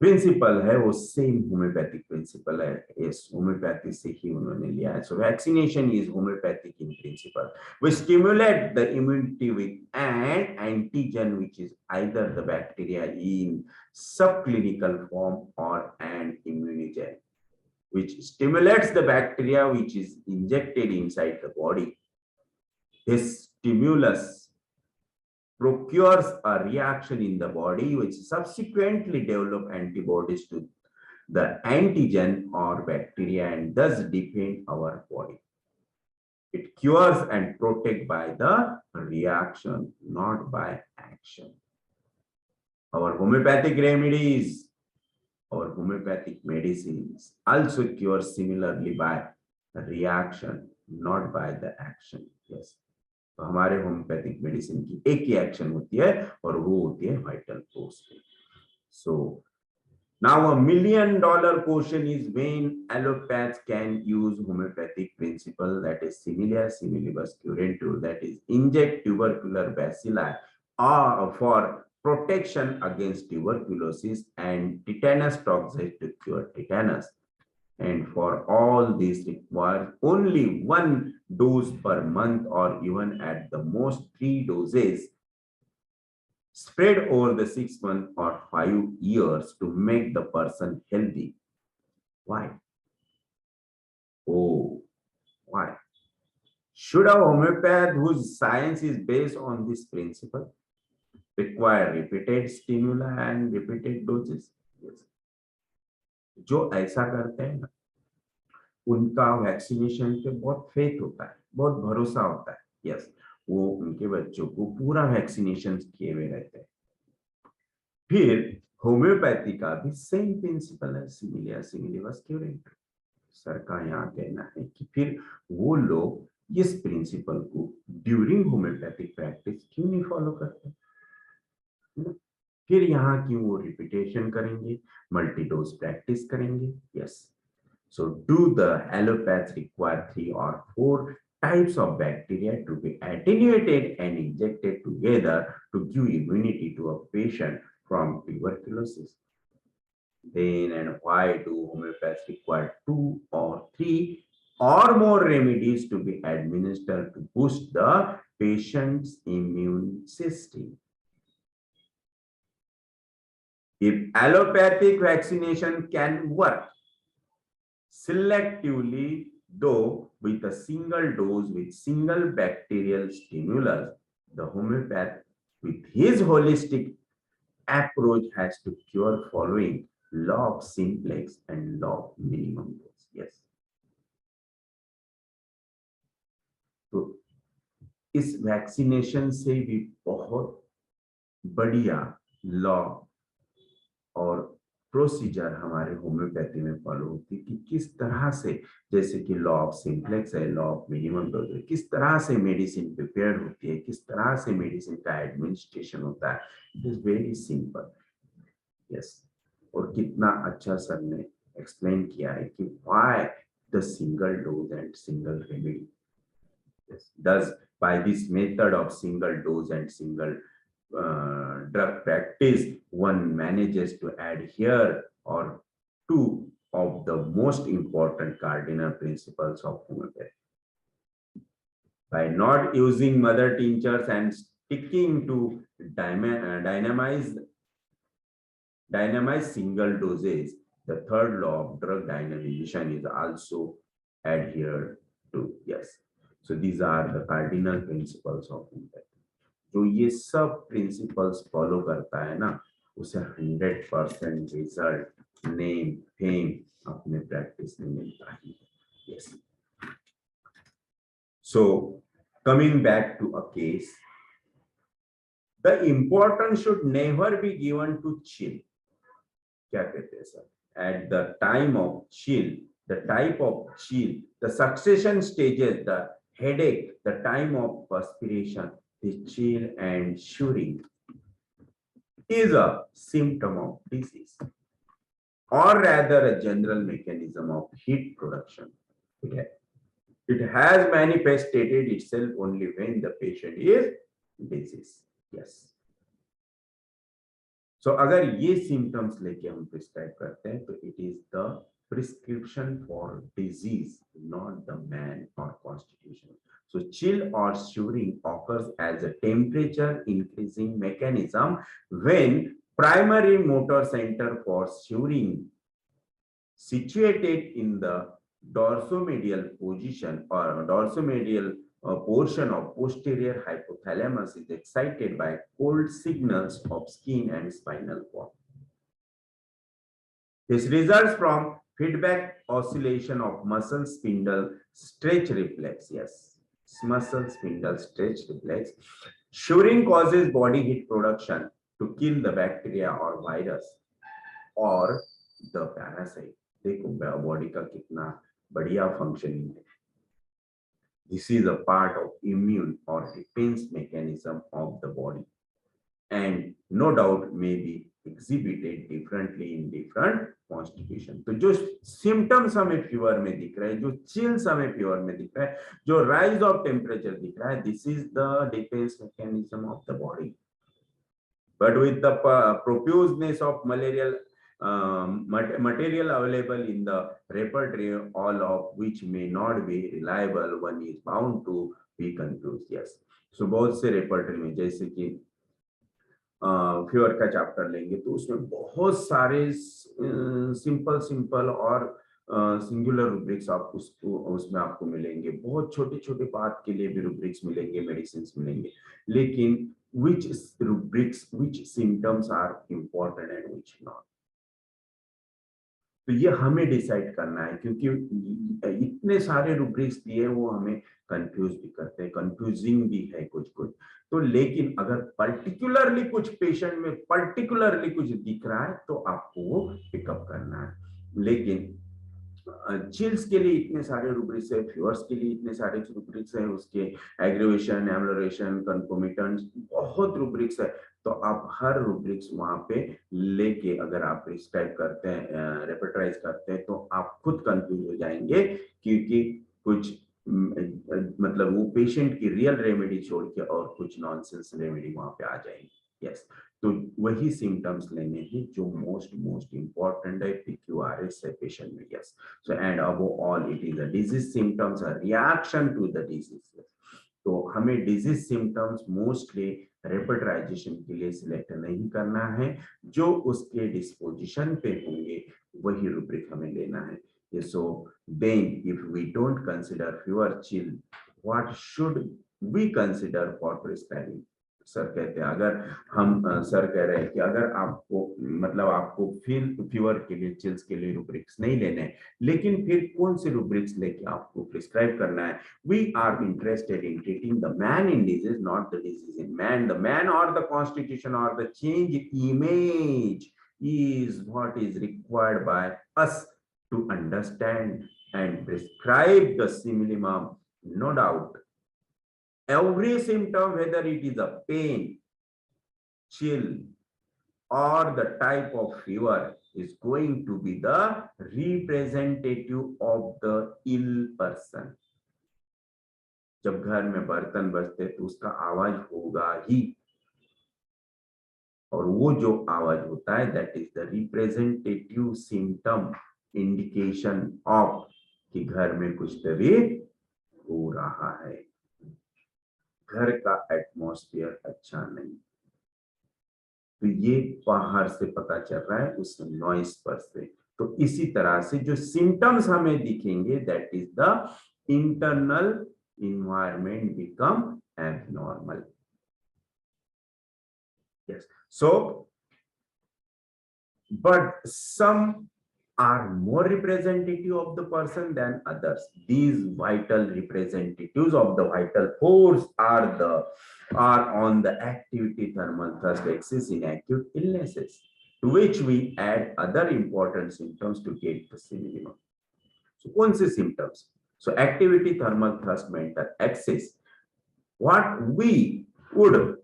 principal है वो same homeopathic principal है. इस homeopathy से ही उन्होंने लिया है. So vaccination is homoeopathic in principle. We stimulate the immunity with an antigen which is either the bacteria in subclinical form और an immunogen which stimulates the bacteria which is injected inside the body. This stimulus procures a reaction in the body which subsequently develop antibodies to the antigen or bacteria and thus defend our body. It cures and protects by the reaction, not by action. Our homeopathic remedies, our homeopathic medicines also cure similarly by reaction, not by the action. Yes. तो हमारे homeopathic medicine की एक ही action होती है और वो होती है vital force. So now $1 million question is when allopaths can use homeopathic principle that is similia similibus curative that is inject tubercular bacilli for protection against tuberculosis and tetanus toxoid to cure tetanus. And for all this requires only 1 dose per month or even at the most 3 doses spread over the 6 months or 5 years to make the person healthy. Why? Oh, why? Should a homeopath whose science is based on this principle require repeated stimuli and repeated doses? Yes. जो ऐसा करते हैं ना उनका vaccination पे बहुत faith होता है, बहुत भरोसा होता है. यस, वो उनके बच्चों को पूरा वैक्सीनेशन किए हुए रहते हैं. फिर होम्योपैथी का भी सेम प्रिंसिपल है, सिमिलिया सिमिलिबस क्यूरेंटिव. सर का यहाँ कहना है कि फिर वो लोग इस प्रिंसिपल को ड्यूरिंग होम्योपैथिक प्रैक्टिस क्यों नहीं फॉलो करते? फिर यहाँ क्यों वो रिपीटेशन करेंगे, मल्टी डोज प्रैक्टिस करेंगे? Yes. So do the allopaths require 3 or 4 types of bacteria to be attenuated and injected together to give immunity to a patient from tuberculosis? Then and why do homeopaths require 2 or 3 or more remedies to be administered to boost the patient's immune system? If allopathic vaccination can work selectively, though with a single dose with single bacterial stimulus, the homeopath with his holistic approach has to cure following law of simplex and law of minimum dose. Yes. तो इस vaccination से भी बहुत बढ़िया law और procedure हमारे homeopathy में follow होती है कि किस तरह से, जैसे कि लॉ ऑफ सिंप्लेक्स है, लॉ ऑफ मिनिमम डोज है, किस तरह से मेडिसिन प्रिपेयर होती है, किस तरह से मेडिसिन का एडमिनिस्ट्रेशन होता है. It is very simple. Yes. और कितना अच्छा सर ने एक्सप्लेन किया है कि why the single dose and single remedy. Thus, by this method of single dose and single drug practice, one manages to adhere or two of the most important cardinal principles of homeopathy. By not using mother tinctures and sticking to dynamized single doses, the third law of drug dynamization is also adhered to. Yes, so these are the cardinal principles of homeopathy. जो ये सब principles follow करता है ना, उसे 100% result, name, fame अपने practice में मिलता ही है. Yes. So coming back to a case, the importance should never be given to chill. क्या कहते हैं sir? At the time of chill, the type of chill, the succession stages, the headache, the time of perspiration, the chill and shivering is a symptom of disease, or rather a general mechanism of heat production. It has manifested itself only when the patient is diseased. Yes. So अगर ये symptoms लेके हम prescribe करते हैं तो it is the prescription for disease, not the man or constitution. So chill or shivering occurs as a temperature increasing mechanism when primary motor center for shivering, situated in the dorsomedial position or dorsomedial portion of posterior hypothalamus, is excited by cold signals of skin and spinal cord. This results from feedback oscillation of muscle spindle stretch reflex. Yes, muscle spindle stretch reflex. Shivering causes body heat production to kill the bacteria or virus or the parasite. देखो body का कितना बढ़िया functioning है. This is a part of immune or defense mechanism of the body, and no doubt may be exhibited differently in different constitution. तो जो symptoms हमें fever में दिख रहा है, जो chills हमें फीवर में दिख रहा है, जो rise of temperature दिख रहा है, this is the defense mechanism of the body. But with the profuseness of malarial material available in the repertoire, all of which may not be reliable, one is bound to be confused. Yes. So बहुत से repertoire में, जैसे कि fever का chapter लेंगे तो उसमें बहुत सारे सिंपल और सिंगुलर रूब्रिक्स आप उसमें आपको मिलेंगे. बहुत छोटे छोटे बात के लिए भी रूब्रिक्स मिलेंगे, मेडिसिन मिलेंगे, लेकिन which rubrics, which symptoms are important and which not, तो ये हमें डिसाइड करना है, क्योंकि इतने सारे रूब्रिक्स दिए वो हमें कंफ्यूज भी करते हैं, कंफ्यूजिंग भी है कुछ कुछ. तो लेकिन अगर पर्टिकुलरली कुछ पेशेंट में पर्टिकुलरली कुछ दिख रहा है तो आपको वो पिकअप करना है. लेकिन चिल्स के लिए इतने सारे रूब्रिक्स है, फीवर्स के लिए इतने सारे रूब्रिक्स है, उसके एग्रीवेशन, एम्लोरेशन, कंकोमिटेंट्स, बहुत रूब्रिक्स है. तो आप हर रूब्रिक्स वहां पे लेके अगर आप प्रिस्क्राइब करते हैं, रेपर्टराइज करते हैं, तो आप खुद कंफ्यूज हो जाएंगे, क्योंकि कुछ मतलब वो पेशेंट की रियल रेमेडी छोड़ के और कुछ नॉनसेंस रेमेडी वहां पे आ जाएंगी. यस. तो वही सिम्टम्स लेने हैं जो मोस्ट इंपॉर्टेंट है PQRS है पेशेंट में. Yes. So and above all it is a disease symptoms, a reaction to the disease. तो हमें डिजीज सिम्टम्स मोस्टली रेपर्टराइजेशन के लिए सिलेक्ट नहीं करना है, जो उसके डिस्पोजिशन पे होंगे वही रूब्रिक हमें लेना है. So then if we don't consider fever, chill, what should we consider for prescribing? Sir कहते हैं, अगर हम सर कह रहे हैं कि अगर आपको मतलब आपको फीवर के लिए, चिल्स के लिए रूब्रिक्स नहीं लेने हैं, लेकिन फिर कौन से रूब्रिक्स लेके आपको प्रिस्क्राइब करना है? We are interested in treating the man in disease, not the disease in man. The man or the constitution or the change image is what is required by us to understand and prescribe the similimum. No doubt, every symptom, whether it is a pain, chill, or the type of fever, is going to be the representative of the ill person. जब घर में बर्तन बजते तो उसका आवाज होगा ही, और वो जो आवाज होता है that is the representative symptom, indication of कि घर में कुछ तभी हो रहा है, घर का एटमॉस्फेयर अच्छा नहीं. तो ये बाहर से पता चल रहा है उस नॉइस पर से. तो इसी तरह से जो सिम्टम्स हमें दिखेंगे, that is the internal environment become abnormal. Yes. So, but some are more representative of the person than others. These vital representatives of the vital force are on the activity thermal thrust axis in acute illnesses, to which we add other important symptoms to get the same minimum. So, कौन से symptoms? So, activity thermal thrust mental axis. What we would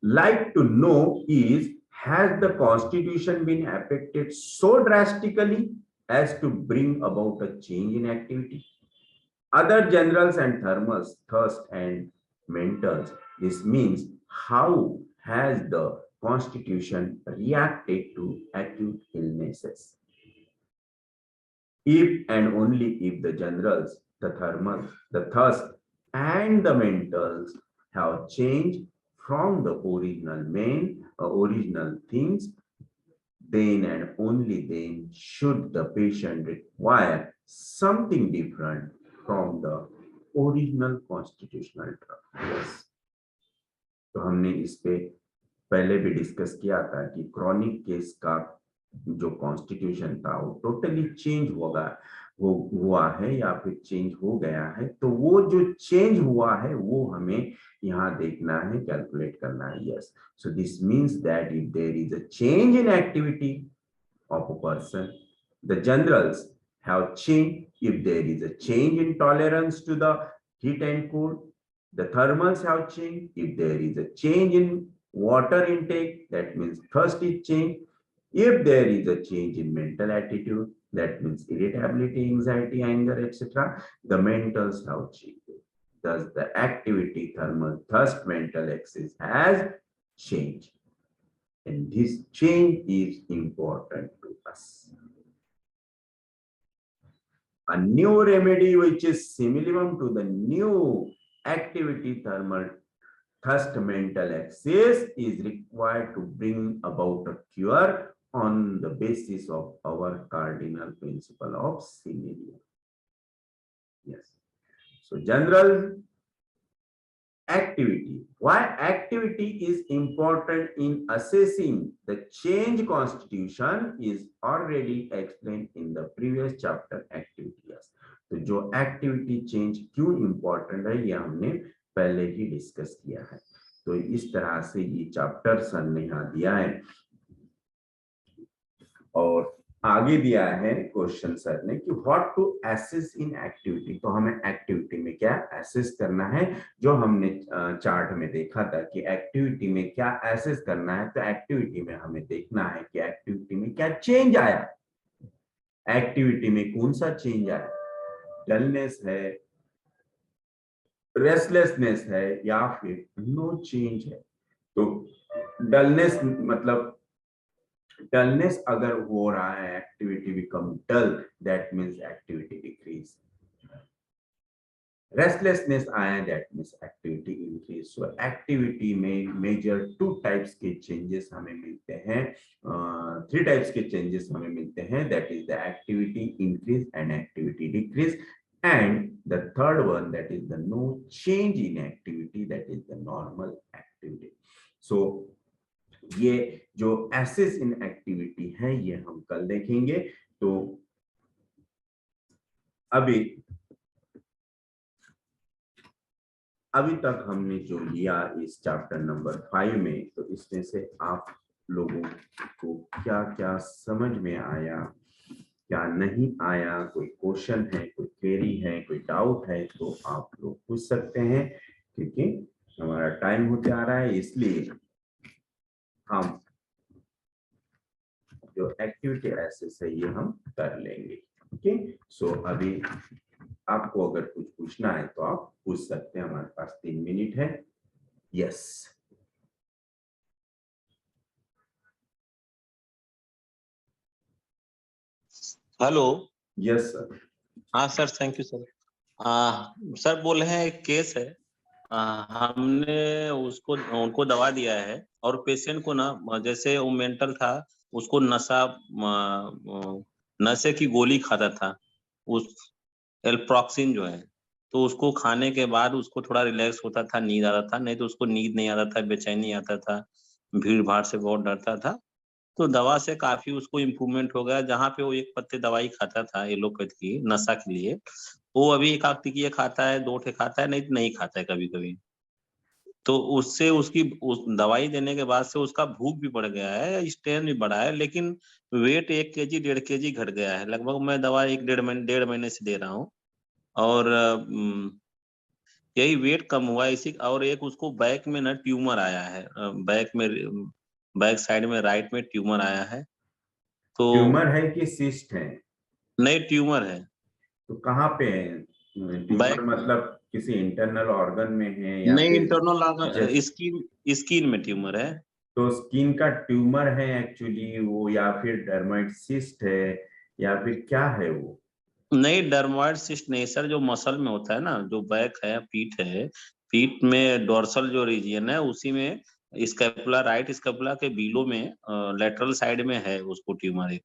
like to know is, has the constitution been affected so drastically as to bring about a change in activity? Other generals and thermals, thrust and mentals. This means how has the constitution reacted to acute illnesses? If and only if the generals, the thermals, the thrust and the mentals have changed from the original things, then and only then should the patient require something different from the original constitutional drug. Yes. तो हमने इस पे पहले भी discuss किया था कि chronic case का जो कॉन्स्टिट्यूशन था वो टोटली चेंज हुआ है या फिर चेंज हो गया है, तो वो जो चेंज हुआ है वो हमें यहाँ देखना है, कैलकुलेट करना है. Yes, so this means that if there is a change in activity of a person, the generals have change. If there is a change in tolerance to the heat and cold, the thermals have changed. If there is a change in water intake, that means thirst is changed. If there is a change in mental attitude, that means irritability, anxiety, anger, etc., the mentals have changed. Thus, the activity thermal thrust mental axis has changed. And this change is important to us. A new remedy which is similar to the new activity thermal thrust mental axis is required to bring about a cure on the basis of our cardinal principle of similia. Yes. So general activity. Why activity is important in assessing the change constitution is already explained in the previous chapter activity. Yes. तो जो activity change क्यों important है ये हमने पहले ही discuss किया है. तो इस तरह से ये चैप्टर सर ने यहाँ दिया है और आगे दिया है क्वेश्चन सर ने कि what to assess in activity. तो हमें एक्टिविटी में क्या एसेस करना है, जो हमने चार्ट में देखा था कि एक्टिविटी में क्या एसेस करना है. तो एक्टिविटी में हमें देखना है कि एक्टिविटी में क्या चेंज आया, एक्टिविटी में कौन सा चेंज आया, डलनेस है, रेस्टलेसनेस है या फिर नो चेंज है. तो डलनेस मतलब डलनेस अगर हो रहा है, activity become dull, that means activity decrease. Restlessness आया, that means activity increase. So activity में मेजर टू टाइप्स के चेंजेस हमें मिलते हैं, थ्री टाइप्स के चेंजेस हमें मिलते हैं, that is the activity increase and activity decrease, and the third one, that is the no change in activity, that is the normal activity. So ये जो एसेस इन एक्टिविटी है ये हम कल देखेंगे. तो अभी तक हमने जो लिया इस चैप्टर नंबर 5 में, तो इसमें से आप लोगों को क्या क्या समझ में आया, क्या नहीं आया, कोई क्वेश्चन है, कोई क्वेरी है, कोई डाउट है, तो आप लोग पूछ सकते हैं. क्योंकि हमारा टाइम होते आ रहा है, इसलिए हम जो एक्टिविटी एसेस है ये हम कर लेंगे. ओके, सो अभी आपको अगर कुछ पूछना है तो आप पूछ सकते हैं. हमारे पास 3 मिनट है. Yes, hello. Yes sir. हाँ sir, thank you sir. Sir बोल रहे हैं एक केस है, हमने उनको दवा दिया है और पेशेंट को ना, जैसे वो मेंटल था उसको नशे की गोली खाता था, उस एल्प्रोक्सिन जो है, तो उसको खाने के बाद उसको थोड़ा रिलैक्स होता था, नींद आता था, नहीं तो उसको नींद नहीं आता था, बेचैनी आता था, भीड़ भाड़ से बहुत डरता था। तो दवा से काफी उसको इम्प्रूवमेंट हो गया। जहाँ पे वो एक पत्ते दवाई खाता था एलोपैथ की नशा के लिए, वो अभी एक आध टिकिया खाता है, 2 ठे खाता है, नहीं तो नहीं खाता है कभी कभी। तो उससे उसकी उस दवाई देने के बाद से उसका भूख भी बढ़ गया है, स्ट्रेन भी बढ़ा है, लेकिन वेट 1 केजी 1.5 केजी घट गया है। लगभग मैं दवा 1 डेढ़ महीने से दे रहा हूँ। और यही वेट कम हुआ है इसी। और एक उसको बैक में ना ट्यूमर आया है, बैक साइड में राइट में ट्यूमर आया है। तो ट्यूमर है कि सिस्ट है? नहीं, ट्यूमर है तो कहाँ पे है ट्यूमर? बैक में। मतलब किसी इंटरनल ऑर्गन में है या नहीं, फिर इंटरनल जस्ट? स्किन में ट्यूमर है। तो स्किन का ट्यूमर है एक्चुअली वो, या फिर डर्माइड सिस्ट है, या फिर क्या है वो? नहीं, डर्मोइड सिस्ट नहीं सर, जो मसल में होता है ना, जो बैक है, पीठ है, पीठ में डोर्सल जो रीजन है उसी में स्कैपुला, राइट स्कैपुला के बीलो में लेटरल साइड में है उसको ट्यूमर एक।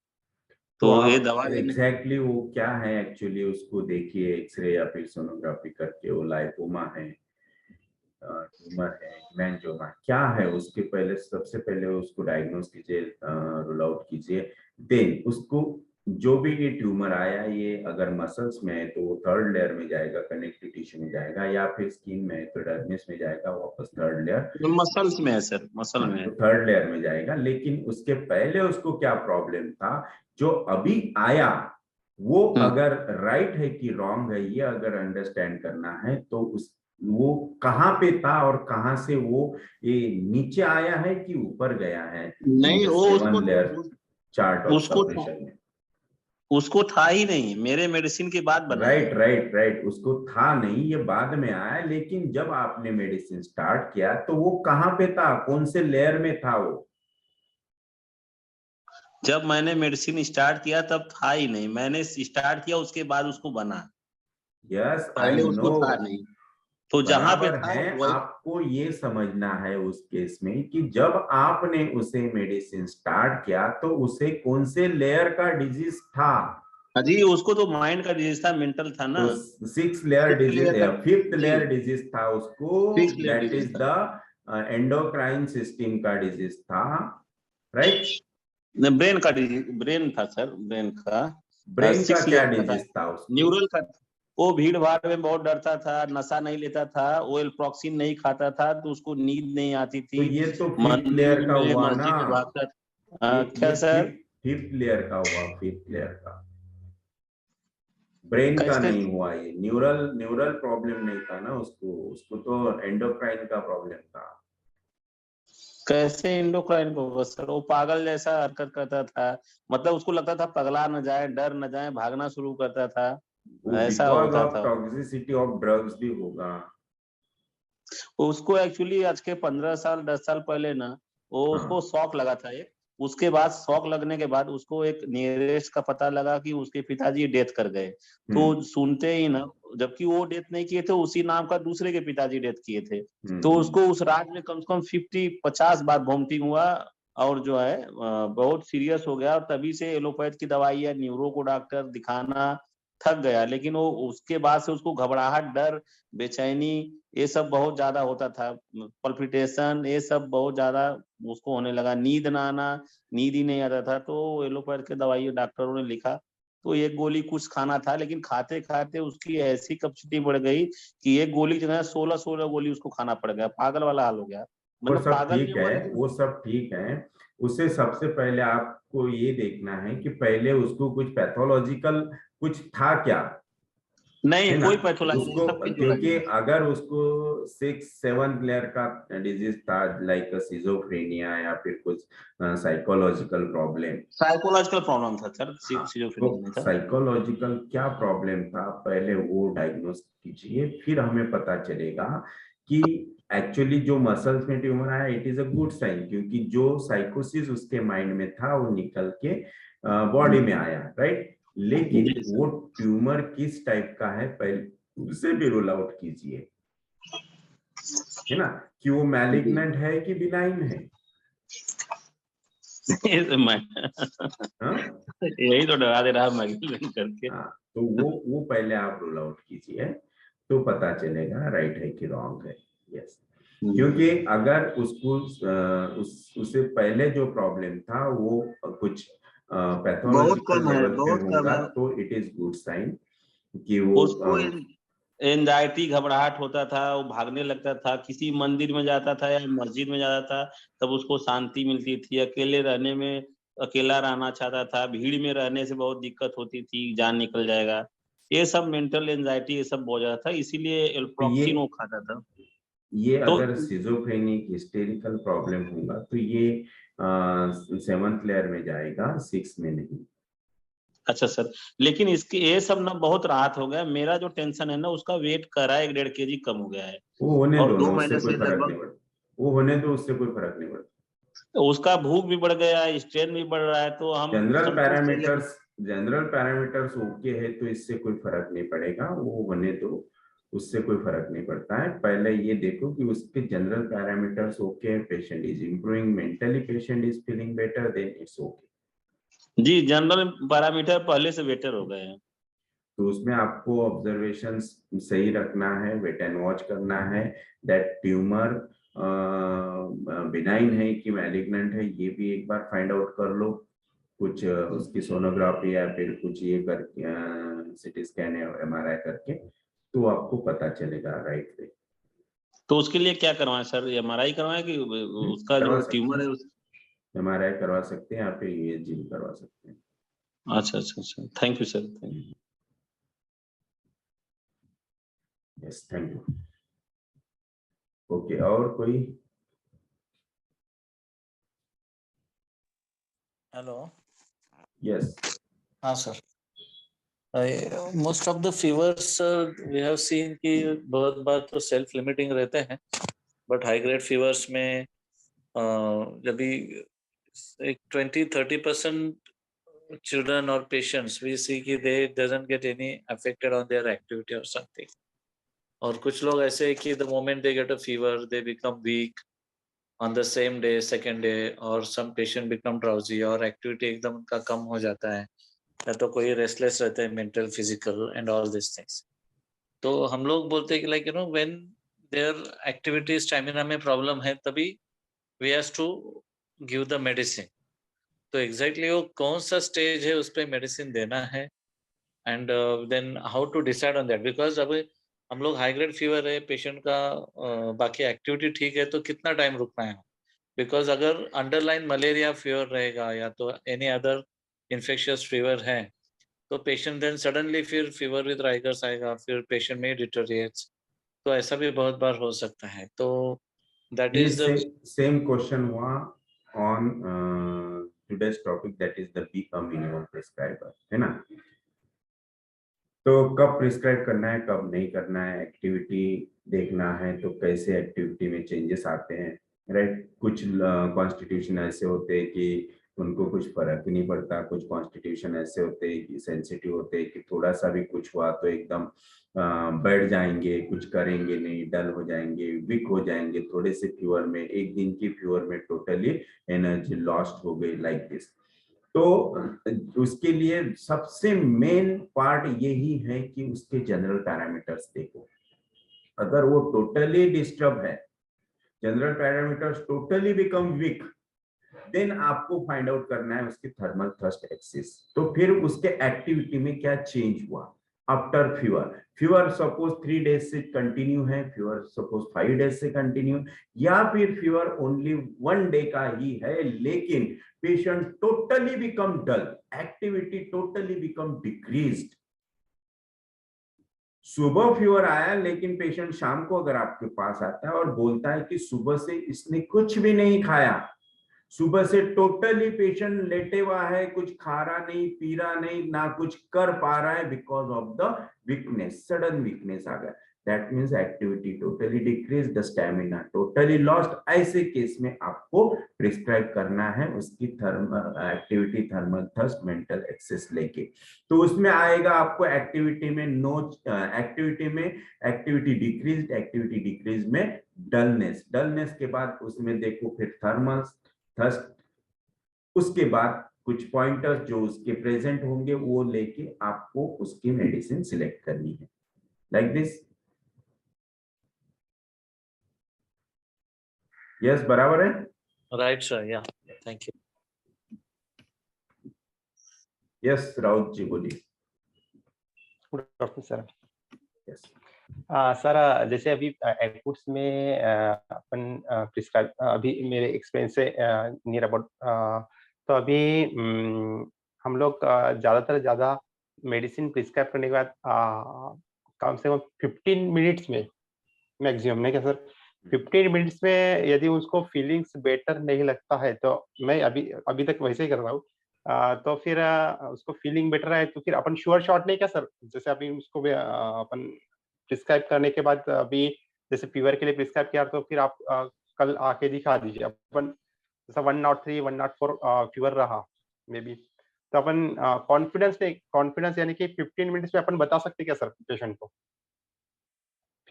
तो तो ये आप दवा देने। एग्जैक्टली वो क्या है एक्चुअली, उसको देखिए एक्सरे या फिर सोनोग्राफी करके। वो लाइपोमा है, ट्यूमर है, हेमेंजियोमा क्या है, उसके पहले सबसे पहले उसको डायग्नोस कीजिए, रूल आउट कीजिए। देन उसको जो भी ये ट्यूमर आया, ये अगर मसल्स में है तो वो थर्ड लेयर में जाएगा, कनेक्टिव टिश्यू में जाएगा, या फिर स्किन में है तो डर्मिस में जाएगा वापस थर्ड लेयर। मसल्स में है सर, मसल में हाँ, है। तो थर्ड लेयर में जाएगा। लेकिन उसके पहले उसको क्या प्रॉब्लम था जो अभी आया, वो अगर राइट है कि रॉन्ग है, ये अगर अंडरस्टैंड करना है तो उस वो कहाँ पे था और कहाँ से वो ये नीचे आया है कि ऊपर गया है इन नहीं, द वो 7 लेयर चार्ट ऑफ उसको सपरेशन में। उसको था ही नहीं, मेरे मेडिसिन के बाद बना है। राइट राइट राइट, उसको था नहीं, ये बाद में आया। लेकिन जब आपने मेडिसिन स्टार्ट किया तो वो कहाँ पे था, कौन से लेयर में था वो? जब मैंने मेडिसिन स्टार्ट किया तब था ही नहीं, मैंने स्टार्ट किया उसके बाद उसको बना, यस आई पहले उसको नो, था नहीं। तो जहां पे बराबर था है। वही। आपको ये समझना है उस केस में कि जब आपने उसे मेडिसिन स्टार्ट किया तो उसे कौन से लेयर का डिजीज था। जी, उसको तो माइंड का डिजीज था, मेंटल था ना। तो 6 लेयर फिफ्थ डिजीज लेयर का। या 5th जी, लेयर डिजीज था उसको। 6 लेयर दैट डिजीज इज था। द एंडोक्राइन सिस्टम का डिजीज था, राइट? ब्रेन का डिजीज, ब्रेन था सर, ब्रेन का। ब्रेन का 6 क्या लेयर का था। डिजीज था उसको? न्यूरल का। वो भीड़ भाड़ में बहुत डरता था, नशा नहीं लेता था, वो एल्प्रोक्सिन नहीं खाता था, तो उसको नींद नहीं आती तो थी। ये तो 5th लेयर मंदिर का में हुआ ना। मस्जिद में भागता था। ये क्या सर? 5th लेयर का हुआ, 5th लेयर का। ब्रेन का कैसे? नहीं हुआ, ये न्यूरल न्यूरल प्रॉब्लम नहीं था ना उसको, उसको तो एंडोक्राइन का प्रॉब्लम था। कैसे इंडोक्राइन को होगा सर? वो पागल जैसा हरकत करता था, मतलब उसको लगता था पगला न जाए, डर न जाए, भागना शुरू करता था, वो ऐसा बिकॉज होता ऑफ था। टॉक्सिसिटी ऑफ ड्रग्स भी होगा। उसको एक्चुअली आज के 15 साल 10 साल पहले ना, वो उसको हाँ। शौक लगा था एक। उसके बाद शौक लगने के बाद उसको एक नियरेस्ट का पता लगा कि उसके पिताजी डेथ कर गए। तो हम्म सुनते ही ना, जबकि वो डेथ नहीं किए थे, उसी नाम का दूसरे के पिताजी डेथ किए थे। तो हम्म। उसको उस रात में कम से कम 50-50 बार वॉमिटिंग हुआ। और जो है बहुत सीरियस हो गया, और तभी से एलोपैथ की दवाई या न्यूरो को डॉक्टर दिखाना थक गया। लेकिन वो उसके बाद से उसको घबराहट, डर, बेचैनी, ये सब बहुत ज्यादा होता था, पल्पिटेशन, ये सब बहुत ज्यादा उसको होने लगा, नींद ना आना, नींद ही नहीं आता था। तो एलोपैथ के दवाई डॉक्टरों ने लिखा, तो एक गोली कुछ खाना था, लेकिन खाते खाते उसकी ऐसी कैपेसिटी बढ़ गई कि एक गोली जो है 16-16 गोली उसको खाना पड़ गया, पागल वाला हाल हो गया। वो मतलब सब पागल नहीं ठीक हुआ, है, लेकिन वो सब ठीक है। उसे सबसे पहले आपको ये देखना है कि पहले उसको कुछ पैथोलॉजिकल कुछ था क्या, नहीं है ना? कोई पैथोलॉजी नहीं, उसको सब फिजियोलॉजी क्योंकि है। अगर उसको 6-7 लेयर का डिजीज था, लाइक सिजोफ्रेनिया या फिर कुछ साइकोलॉजिकल प्रॉब्लम, साइकोलॉजिकल प्रॉब्लम था सर, हाँ, तो सिजोफ्रेनिया नहीं था। साइकोलॉजिकल क्या प्रॉब्लम था पहले वो डायग्नोस कीजिए, फिर हमें पता चलेगा कि एक्चुअली जो मसल्स में ट्यूमर आया it is a good sign, क्योंकि जो साइकोसिस उसके माइंड में था वो निकल के बॉडी में आया, राइट? लेकिन जी वो सर। ट्यूमर किस टाइप का है पहले उसे भी रूल आउट कीजिए, है ना? कि वो जी। मैलिग्नेंट है कि बिनाइन है। हाँ यही तो डरा दे रहा है माइग्रेन करके। हाँ, तो वो पहले आप रूल आउट कीजिए तो पता चलेगा राइट है कि रॉन्ग है। यस, क्योंकि अगर उसको उससे पहले जो प्रॉब्लम था वो कुछ पैथोलॉजिकल लेवल पे होगा तो इट इज गुड साइन कि वो उसको एंजाइटी घबराहट होता था, वो भागने लगता था, किसी मंदिर में जाता था या मस्जिद में जाता था तब उसको शांति मिलती थी, अकेले रहने में अकेला रहना चाहता था, भीड़ में रहने से बहुत दिक्कत होती थी, जान निकल जाएगा, ये सब मेंटल एंजाइटी ये सब बहुत ज्यादा था, इसीलिए एल्प्रोक्सिन वो खाता था। ये तो अगर सिजोफ्रेनिक हिस्टेरिकल प्रॉब्लम होगा तो ये 7th लेयर में जाएगा, 6 में नहीं। अच्छा सर, लेकिन इसके ये सब ना बहुत राहत हो गया, मेरा जो टेंशन है ना उसका वेट करा 1.5 kg कम हो गया है। वो होने और दो 2 ना, उससे महीने कोई से फर्क लगभग नहीं पड़ता, वो होने दो, उससे कोई फर्क नहीं पड़ता। उसका भूख भी बढ़ गया, स्ट्रेन भी बढ़ रहा है, तो हम संतुष्ट है, लेकिन जनरल पैरामीटर्स ओके है तो इससे कोई फर्क नहीं पड़ेगा, वो होने दो, उससे कोई फर्क नहीं पड़ता है। पहले ये देखो कि उसके जनरल पैरामीटर्स ओके है, patient is improving, mentally patient is feeling better, then it's okay. जी जनरल पैरामीटर पहले से बेटर हो गए हैं। तो उसमें आपको ऑब्जर्वेशन सही रखना है, वेट एंड वॉच करना है, दैट ट्यूमर बिनाइन है कि मैलिग्नेंट है, ये भी एक बार फाइंड आउट कर लो, कुछ उसकी सोनोग्राफी या फिर कुछ ये कर सिटी स्कैन या MRI करके, तो आपको पता चलेगा राइट वे। तो उसके लिए क्या करवाएं सर, MRI करवाएं कि उसका जो ट्यूमर है MRI करवा सकते हैं या फिर USG भी करवा सकते हैं। अच्छा अच्छा अच्छा, thank you sir, thank you. Yes, thank you. Okay, और कोई? Hello. Yes. Sir. Most of the fevers we have seen कि बहुत बार तो self limiting रहते हैं, but high grade fevers में जब भी एक 20-30% children or patients we see कि they doesn't get any affected on their activity or something. और कुछ लोग ऐसे हैं कि the moment they get a fever they become weak on the same day, second day, और some patient become drowsy और activity एकदम उनका कम हो जाता है, या तो कोई रेस्टलेस रहते हैं, mental physical and all this things. तो हम लोग बोलते हैं कि like when their activity stamina में प्रॉब्लम है तभी we have to give the medicine. तो एग्जैक्टली वो कौन सा स्टेज है उस पर मेडिसिन देना है, and then how to decide on that, because अब हम लोग हाई ग्रेड फीवर है, पेशेंट का बाकी एक्टिविटी ठीक है, तो कितना टाइम रुकना है, बिकॉज अगर अंडरलाइन मलेरिया फीवर रहेगा या तो एनी अदर इन्फेक्शियस फीवर है तो पेशेंट देन सडनली फिर फीवर विद राइगर्स आएगा, फिर पेशेंट में डिटोरिएट्स, तो ऐसा भी बहुत बार हो सकता है। तो दैट ये इज द सेम क्वेश्चन हुआ on today's topic, that is the B minimum prescriber, है ना? तो कब प्रिस्क्राइब करना है, कब नहीं करना है, एक्टिविटी देखना है तो कैसे एक्टिविटी में चेंजेस आते हैं, राइट? कुछ कॉन्स्टिट्यूशन ऐसे होते हैं कि उनको कुछ फर्क ही नहीं पड़ता, कुछ कॉन्स्टिट्यूशन ऐसे होते हैं कि सेंसिटिव होते हैं कि थोड़ा सा भी कुछ हुआ तो एकदम बैठ जाएंगे, कुछ करेंगे नहीं, डल हो जाएंगे, वीक हो जाएंगे, थोड़े से फीवर में, एक दिन की फीवर में टोटली एनर्जी लॉस्ट हो गई, लाइक दिस। तो उसके लिए सबसे मेन पार्ट यही है कि उसके जनरल पैरामीटर्स देखो। अगर वो टोटली डिस्टर्ब है, general parameters totally become weak, then आपको फाइंड आउट करना है उसकी थर्मल थ्रस्ट एक्सिस, तो फिर उसके एक्टिविटी में क्या चेंज हुआ after fever. Fever suppose 3 days से कंटिन्यू है, फीवर सपोज 5 डेज से कंटिन्यू, या फिर फीवर ओनली 1 डे का ही है लेकिन पेशेंट टोटली बिकम डल, एक्टिविटी टोटली बिकम डिक्रीज्ड। सुबह फीवर आया लेकिन पेशेंट शाम को अगर आपके पास आता है और बोलता है कि सुबह से इसने कुछ भी नहीं खाया, सुबह से टोटली पेशेंट लेटे हुआ है, कुछ खा रहा नहीं, पी रहा नहीं, ना कुछ कर पा रहा है, because of the weakness, sudden weakness आ गया, that means activity totally decrease, the stamina totally lost. ऐसे केस में आपको प्रिस्क्राइब करना है उसकी thermal activity, thermal thrust, mental access लेके। तो उसमें आएगा आपको एक्टिविटी में नो एक्टिविटी में एक्टिविटी डिक्रीज में डलनेस, डलनेस के बाद उसमें देखो फिर थर्मल थ्रस्ट, उसके बाद कुछ पॉइंटर्स जो उसके प्रेजेंट होंगे वो लेके आपको उसकी मेडिसिन सिलेक्ट करनी है, लाइक दिस। यस, बराबर है। Right, sir. Yeah. Thank you. Yes, Raut ji बोलिए। Good afternoon sir. Yes sir जैसे अभी एयरपोर्ट्स में अपन प्रिस्क्राइब, अभी मेरे एक्सपीरियंस से नियर अबाउट, तो अभी हम लोग ज़्यादा मेडिसिन प्रिस्क्राइब करने के बाद कम से कम 15 मिनट्स में मैक्सिमम, नहीं क्या सर, 15 मिनट्स में यदि उसको फीलिंग्स बेटर नहीं लगता है तो मैं अभी तक वैसे ही कर रहा हूँ, तो फिर उसको फीलिंग बेटर है तो फिर अपन श्योर शॉट नहीं क्या सर, जैसे अभी उसको भी अपन प्रिस्क्राइब करने के बाद अभी जैसे फीवर के लिए प्रिस्क्राइब किया तो फिर आप कल आके दिखा दीजिए अपन, जैसा 103 104 फीवर रहा मे बी, तो अपन कॉन्फिडेंस यानी कि 15 मिनट्स में अपन बता सकते क्या सर पेशेंट को,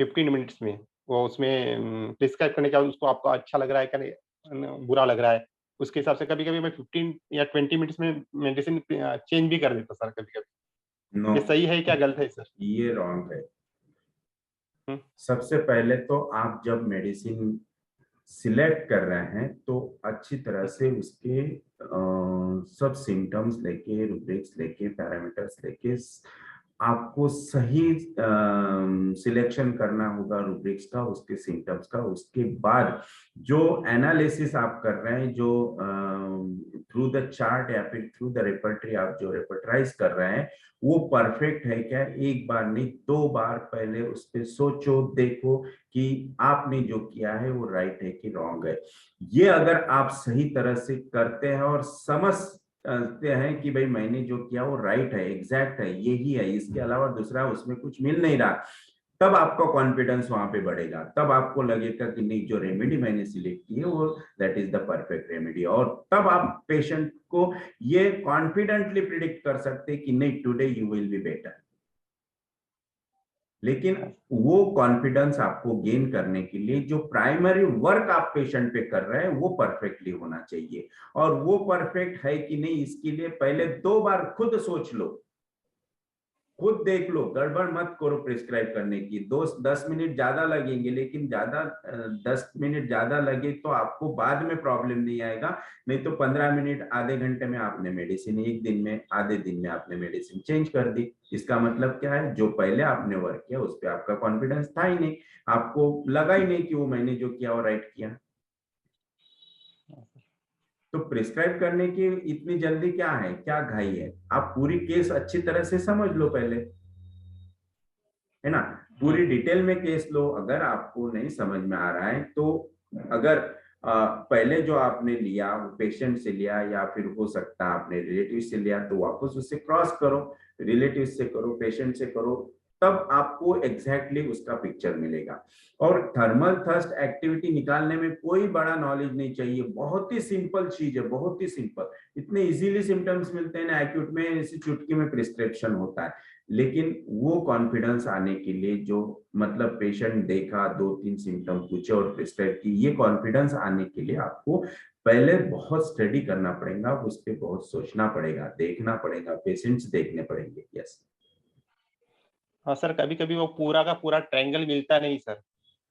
15 मिनट्स में वो उसमें प्रिस्क्राइब करने के बाद उसको आपको अच्छा लग रहा है क्या नहीं, बुरा लग रहा है, उसके हिसाब से कभी-कभी मैं 15 या 20 मिनट्स में मेडिसिन चेंज भी कर देता सर कभी-कभी। नो, ये सही है क्या गलत है सर? ये रॉन्ग है। हम्म। सबसे पहले तो आप जब मेडिसिन सिलेक्ट कर रहे हैं तो अच्छी तरह से उसके सब सिम्टम्स लेके, रुब्रिक्स लेके, पैरामीटर्स लेके आपको सही सिलेक्शन करना होगा रुब्रिक्स का, उसके सिम्टम्स का। उसके बाद जो एनालिसिस आप कर रहे हैं, जो थ्रू द चार्ट या फिर थ्रू द रेपर्टरी आप जो रेपर्टराइज कर रहे हैं, वो परफेक्ट है क्या, एक बार नहीं 2 बार पहले उस पर सोचो, देखो कि आपने जो किया है वो राइट है कि रॉन्ग है। ये अगर आप सही तरह से करते हैं और समझते हैं कि भाई मैंने जो किया वो राइट है, एग्जैक्ट है, यही है, इसके अलावा दूसरा उसमें कुछ मिल नहीं रहा, तब आपका कॉन्फिडेंस वहां पे बढ़ेगा। तब आपको लगेगा कि नहीं, जो रेमेडी मैंने सिलेक्ट की है वो that is the perfect remedy. और तब आप पेशेंट को ये कॉन्फिडेंटली प्रिडिक्ट कर सकते हैं कि नहीं, today you will be better. लेकिन वो कॉन्फिडेंस आपको गेन करने के लिए जो प्राइमरी वर्क आप पेशेंट पे कर रहे हैं वो परफेक्टली होना चाहिए। और वो परफेक्ट है कि नहीं, इसके लिए पहले 2 बार खुद सोच लो, खुद देख लो, गड़बड़ मत करो प्रिस्क्राइब करने की। 10 मिनट ज्यादा लगेंगे, लेकिन 10 मिनट ज्यादा लगे तो आपको बाद में प्रॉब्लम नहीं आएगा। नहीं तो 15 मिनट, आधे घंटे में आपने मेडिसिन, एक दिन में, आधे दिन में आपने मेडिसिन चेंज कर दी। इसका मतलब क्या है, जो पहले आपने वर्क किया उस पर आपका कॉन्फिडेंस था ही नहीं, आपको लगा ही नहीं कि वो मैंने जो किया वो राइट किया। तो प्रिस्क्राइब करने की इतनी जल्दी क्या है, क्या घाई है? आप पूरी केस अच्छी तरह से समझ लो पहले, है ना, पूरी डिटेल में केस लो। अगर आपको नहीं समझ में आ रहा है तो अगर पहले जो आपने लिया वो पेशेंट से लिया या फिर हो सकता है आपने रिलेटिव से लिया, तो वापस उससे क्रॉस करो, रिलेटिव से करो, पेशेंट से करो, तब आपको एग्जैक्टली उसका पिक्चर मिलेगा। और थर्मल थर्स्ट एक्टिविटी निकालने में कोई बड़ा नॉलेज नहीं चाहिए, बहुत ही सिंपल चीज है, बहुत ही सिंपल। इतने इजीली सिम्टम्स मिलते हैं ना एक्यूट में, इसी चुटकी में प्रिस्क्रिप्शन होता है। लेकिन वो कॉन्फिडेंस आने के लिए, जो मतलब पेशेंट देखा, 2-3 सिम्टम पूछे और प्रिस्क्राइब की, ये कॉन्फिडेंस आने के लिए आपको पहले बहुत स्टडी करना पड़ेगा, उस पर बहुत सोचना पड़ेगा, देखना पड़ेगा, पेशेंट्स देखने पड़ेंगे। यस हाँ सर, कभी-कभी वो पूरा का पूरा ट्रायंगल मिलता नहीं सर,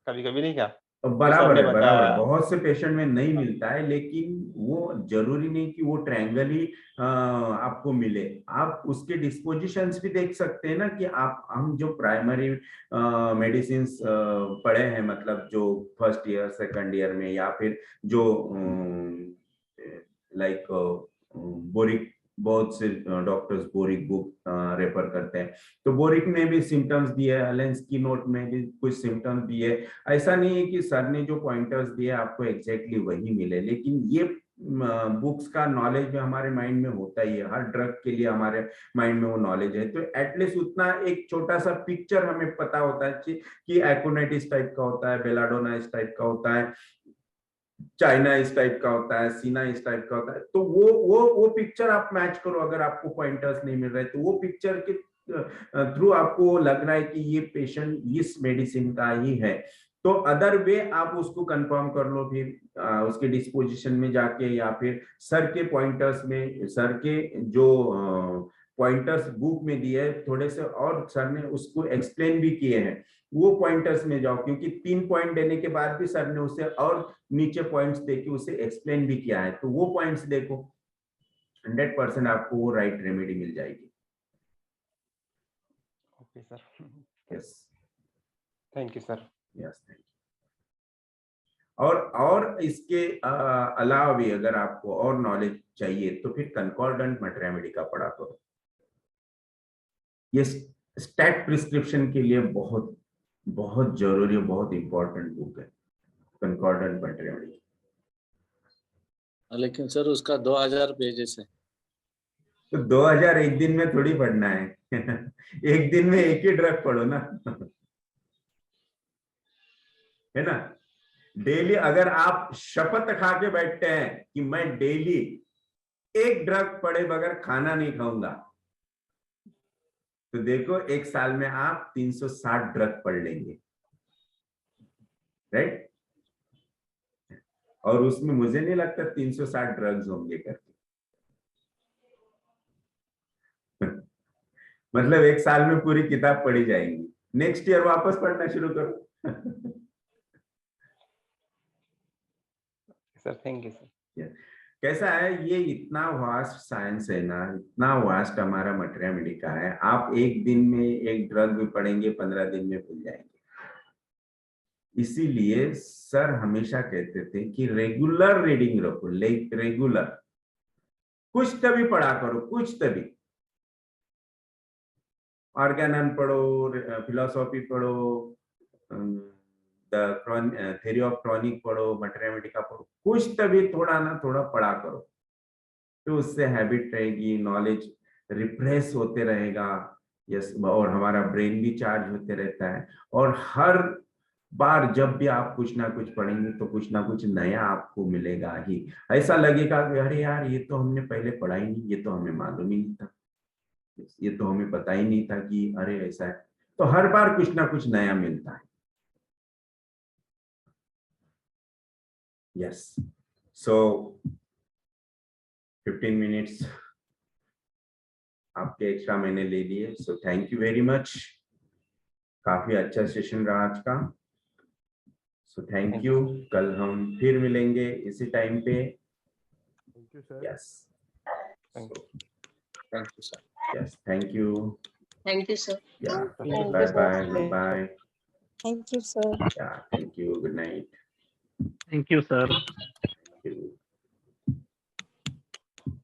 कभी-कभी नहीं क्या? तो जो सर बराबर ने है, बराबर, बताया। बहुत से पेशेंट में नहीं मिलता है, लेकिन वो जरूरी नहीं कि वो ट्रायंगल ही आपको मिले। आप उसके डिस्पोजिशंस भी देख सकते हैं ना, कि आप, हम जो प्राइमरी मेडिसिन पढ़े हैं, मतलब जो फर्स्ट ईयर सेकंड ईयर में, या फिर जो लाइक बोरिक, बहुत से डॉक्टर्स बोरिक बुक रेफर करते हैं, तो बोरिक में भी सिम्टम्स दिए, अलेंस की नोट में भी कुछ सिम्टम्स दिए। ऐसा नहीं है कि सर ने जो पॉइंटर्स दिए आपको एग्जैक्टली वही मिले, लेकिन ये बुक्स का नॉलेज भी हमारे माइंड में होता ही है, हर ड्रग के लिए हमारे माइंड में वो नॉलेज है। तो एटलीस्ट उतना एक छोटा सा पिक्चर हमें पता होता है कि एक्रोनाइट इस टाइप का होता है, बेलाडोना इस टाइप का होता है, चाइना इस टाइप का होता है, सीना इस टाइप का होता है। तो वो पिक्चर आप मैच करो। अगर आपको पॉइंटर्स नहीं मिल रहे तो वो पिक्चर के थ्रू आपको लग रहा है कि ये पेशेंट इस मेडिसिन का ही है, तो अदर वे आप उसको कंफर्म कर लो फिर उसके डिस्पोजिशन में जाके, या फिर सर के पॉइंटर्स में, सर के जो पॉइंटर्स बुक में दिए हैं थोड़े से, और सर ने उसको एक्सप्लेन भी किए हैं, वो पॉइंटर्स में जाओ, क्योंकि 3 पॉइंट देने के बाद भी सर ने उसे और नीचे पॉइंट्स देके उसे एक्सप्लेन भी किया है, तो वो पॉइंट्स देखो, 100% आपको वो राइट रेमेडी मिल जाएगी। Okay sir, yes thank you sir. Yes, thank you. और इसके अलावा भी अगर आपको और नॉलेज चाहिए तो फिर कंकॉर्डेंट मट रेमेडी का पढ़ा करो। ये स्टैट प्रिस्क्रिप्शन के लिए बहुत बहुत जरूरी, बहुत इंपॉर्टेंट बुक है कंकॉर्डेंट मट रेमेडी। लेकिन सर उसका 2000 पेजेस है। तो 2000 एक दिन में थोड़ी पढ़ना है एक दिन में एक ही ड्रग पढ़ो ना है ना। डेली अगर आप शपथ खा के बैठते हैं कि मैं डेली एक ड्रग पढ़े बगैर खाना नहीं खाऊंगा, तो देखो एक साल में आप 360 ड्रग पढ़ लेंगे, राइट। और उसमें मुझे नहीं लगता 360 ड्रग्स होंगे करके मतलब एक साल में पूरी किताब पढ़ी जाएंगी, नेक्स्ट ईयर वापस पढ़ना शुरू करो सर थैंक यू सर। कैसा है, ये इतना वास्ट साइंस है ना, इतना वास्ट हमारा मटेरिया मेडिका है, आप एक दिन में एक ड्रग भी पढ़ेंगे 15 दिन में भूल जाएंगे। इसीलिए सर हमेशा कहते थे कि रेगुलर रीडिंग रखो, रेगुलर, कुछ तभी पढ़ा करो, कुछ तभी। ऑर्गेनन पढ़ो, फिलोसॉफी पढ़ो, द थ्योरी ऑफ क्रॉनिक पढ़ो, मटेरिया मेडिका पढ़ो, कुछ तभी थोड़ा ना थोड़ा पढ़ा करो, तो उससे हैबिट रहेगी, नॉलेज रिफ्रेश होते रहेगा। यस, और हमारा ब्रेन भी चार्ज होते रहता है, और हर बार जब भी आप कुछ ना कुछ पढ़ेंगे तो कुछ ना कुछ नया आपको मिलेगा ही। ऐसा लगेगा कि अरे यार ये तो हमने पहले पढ़ा ही नहीं, ये तो हमें मालूम ही नहीं था, ये तो हमें पता ही नहीं था कि अरे ऐसा है। तो हर बार कुछ ना कुछ नया मिलता है। यस, सो 15 मिनट्स आपके एक्स्ट्रा मैंने ले लिए, so thank you very much. काफी अच्छा सेशन रहा आज का, सो थैंक यू। कल हम फिर मिलेंगे इसी टाइम पे। Thank you sir. Yes, thank thank you sir. Yes, thank you. Thank you sir. Yeah Thank you, bye sir. Bye, good bye. Thank you, sir. Yeah thank you, good night. Thank you, sir.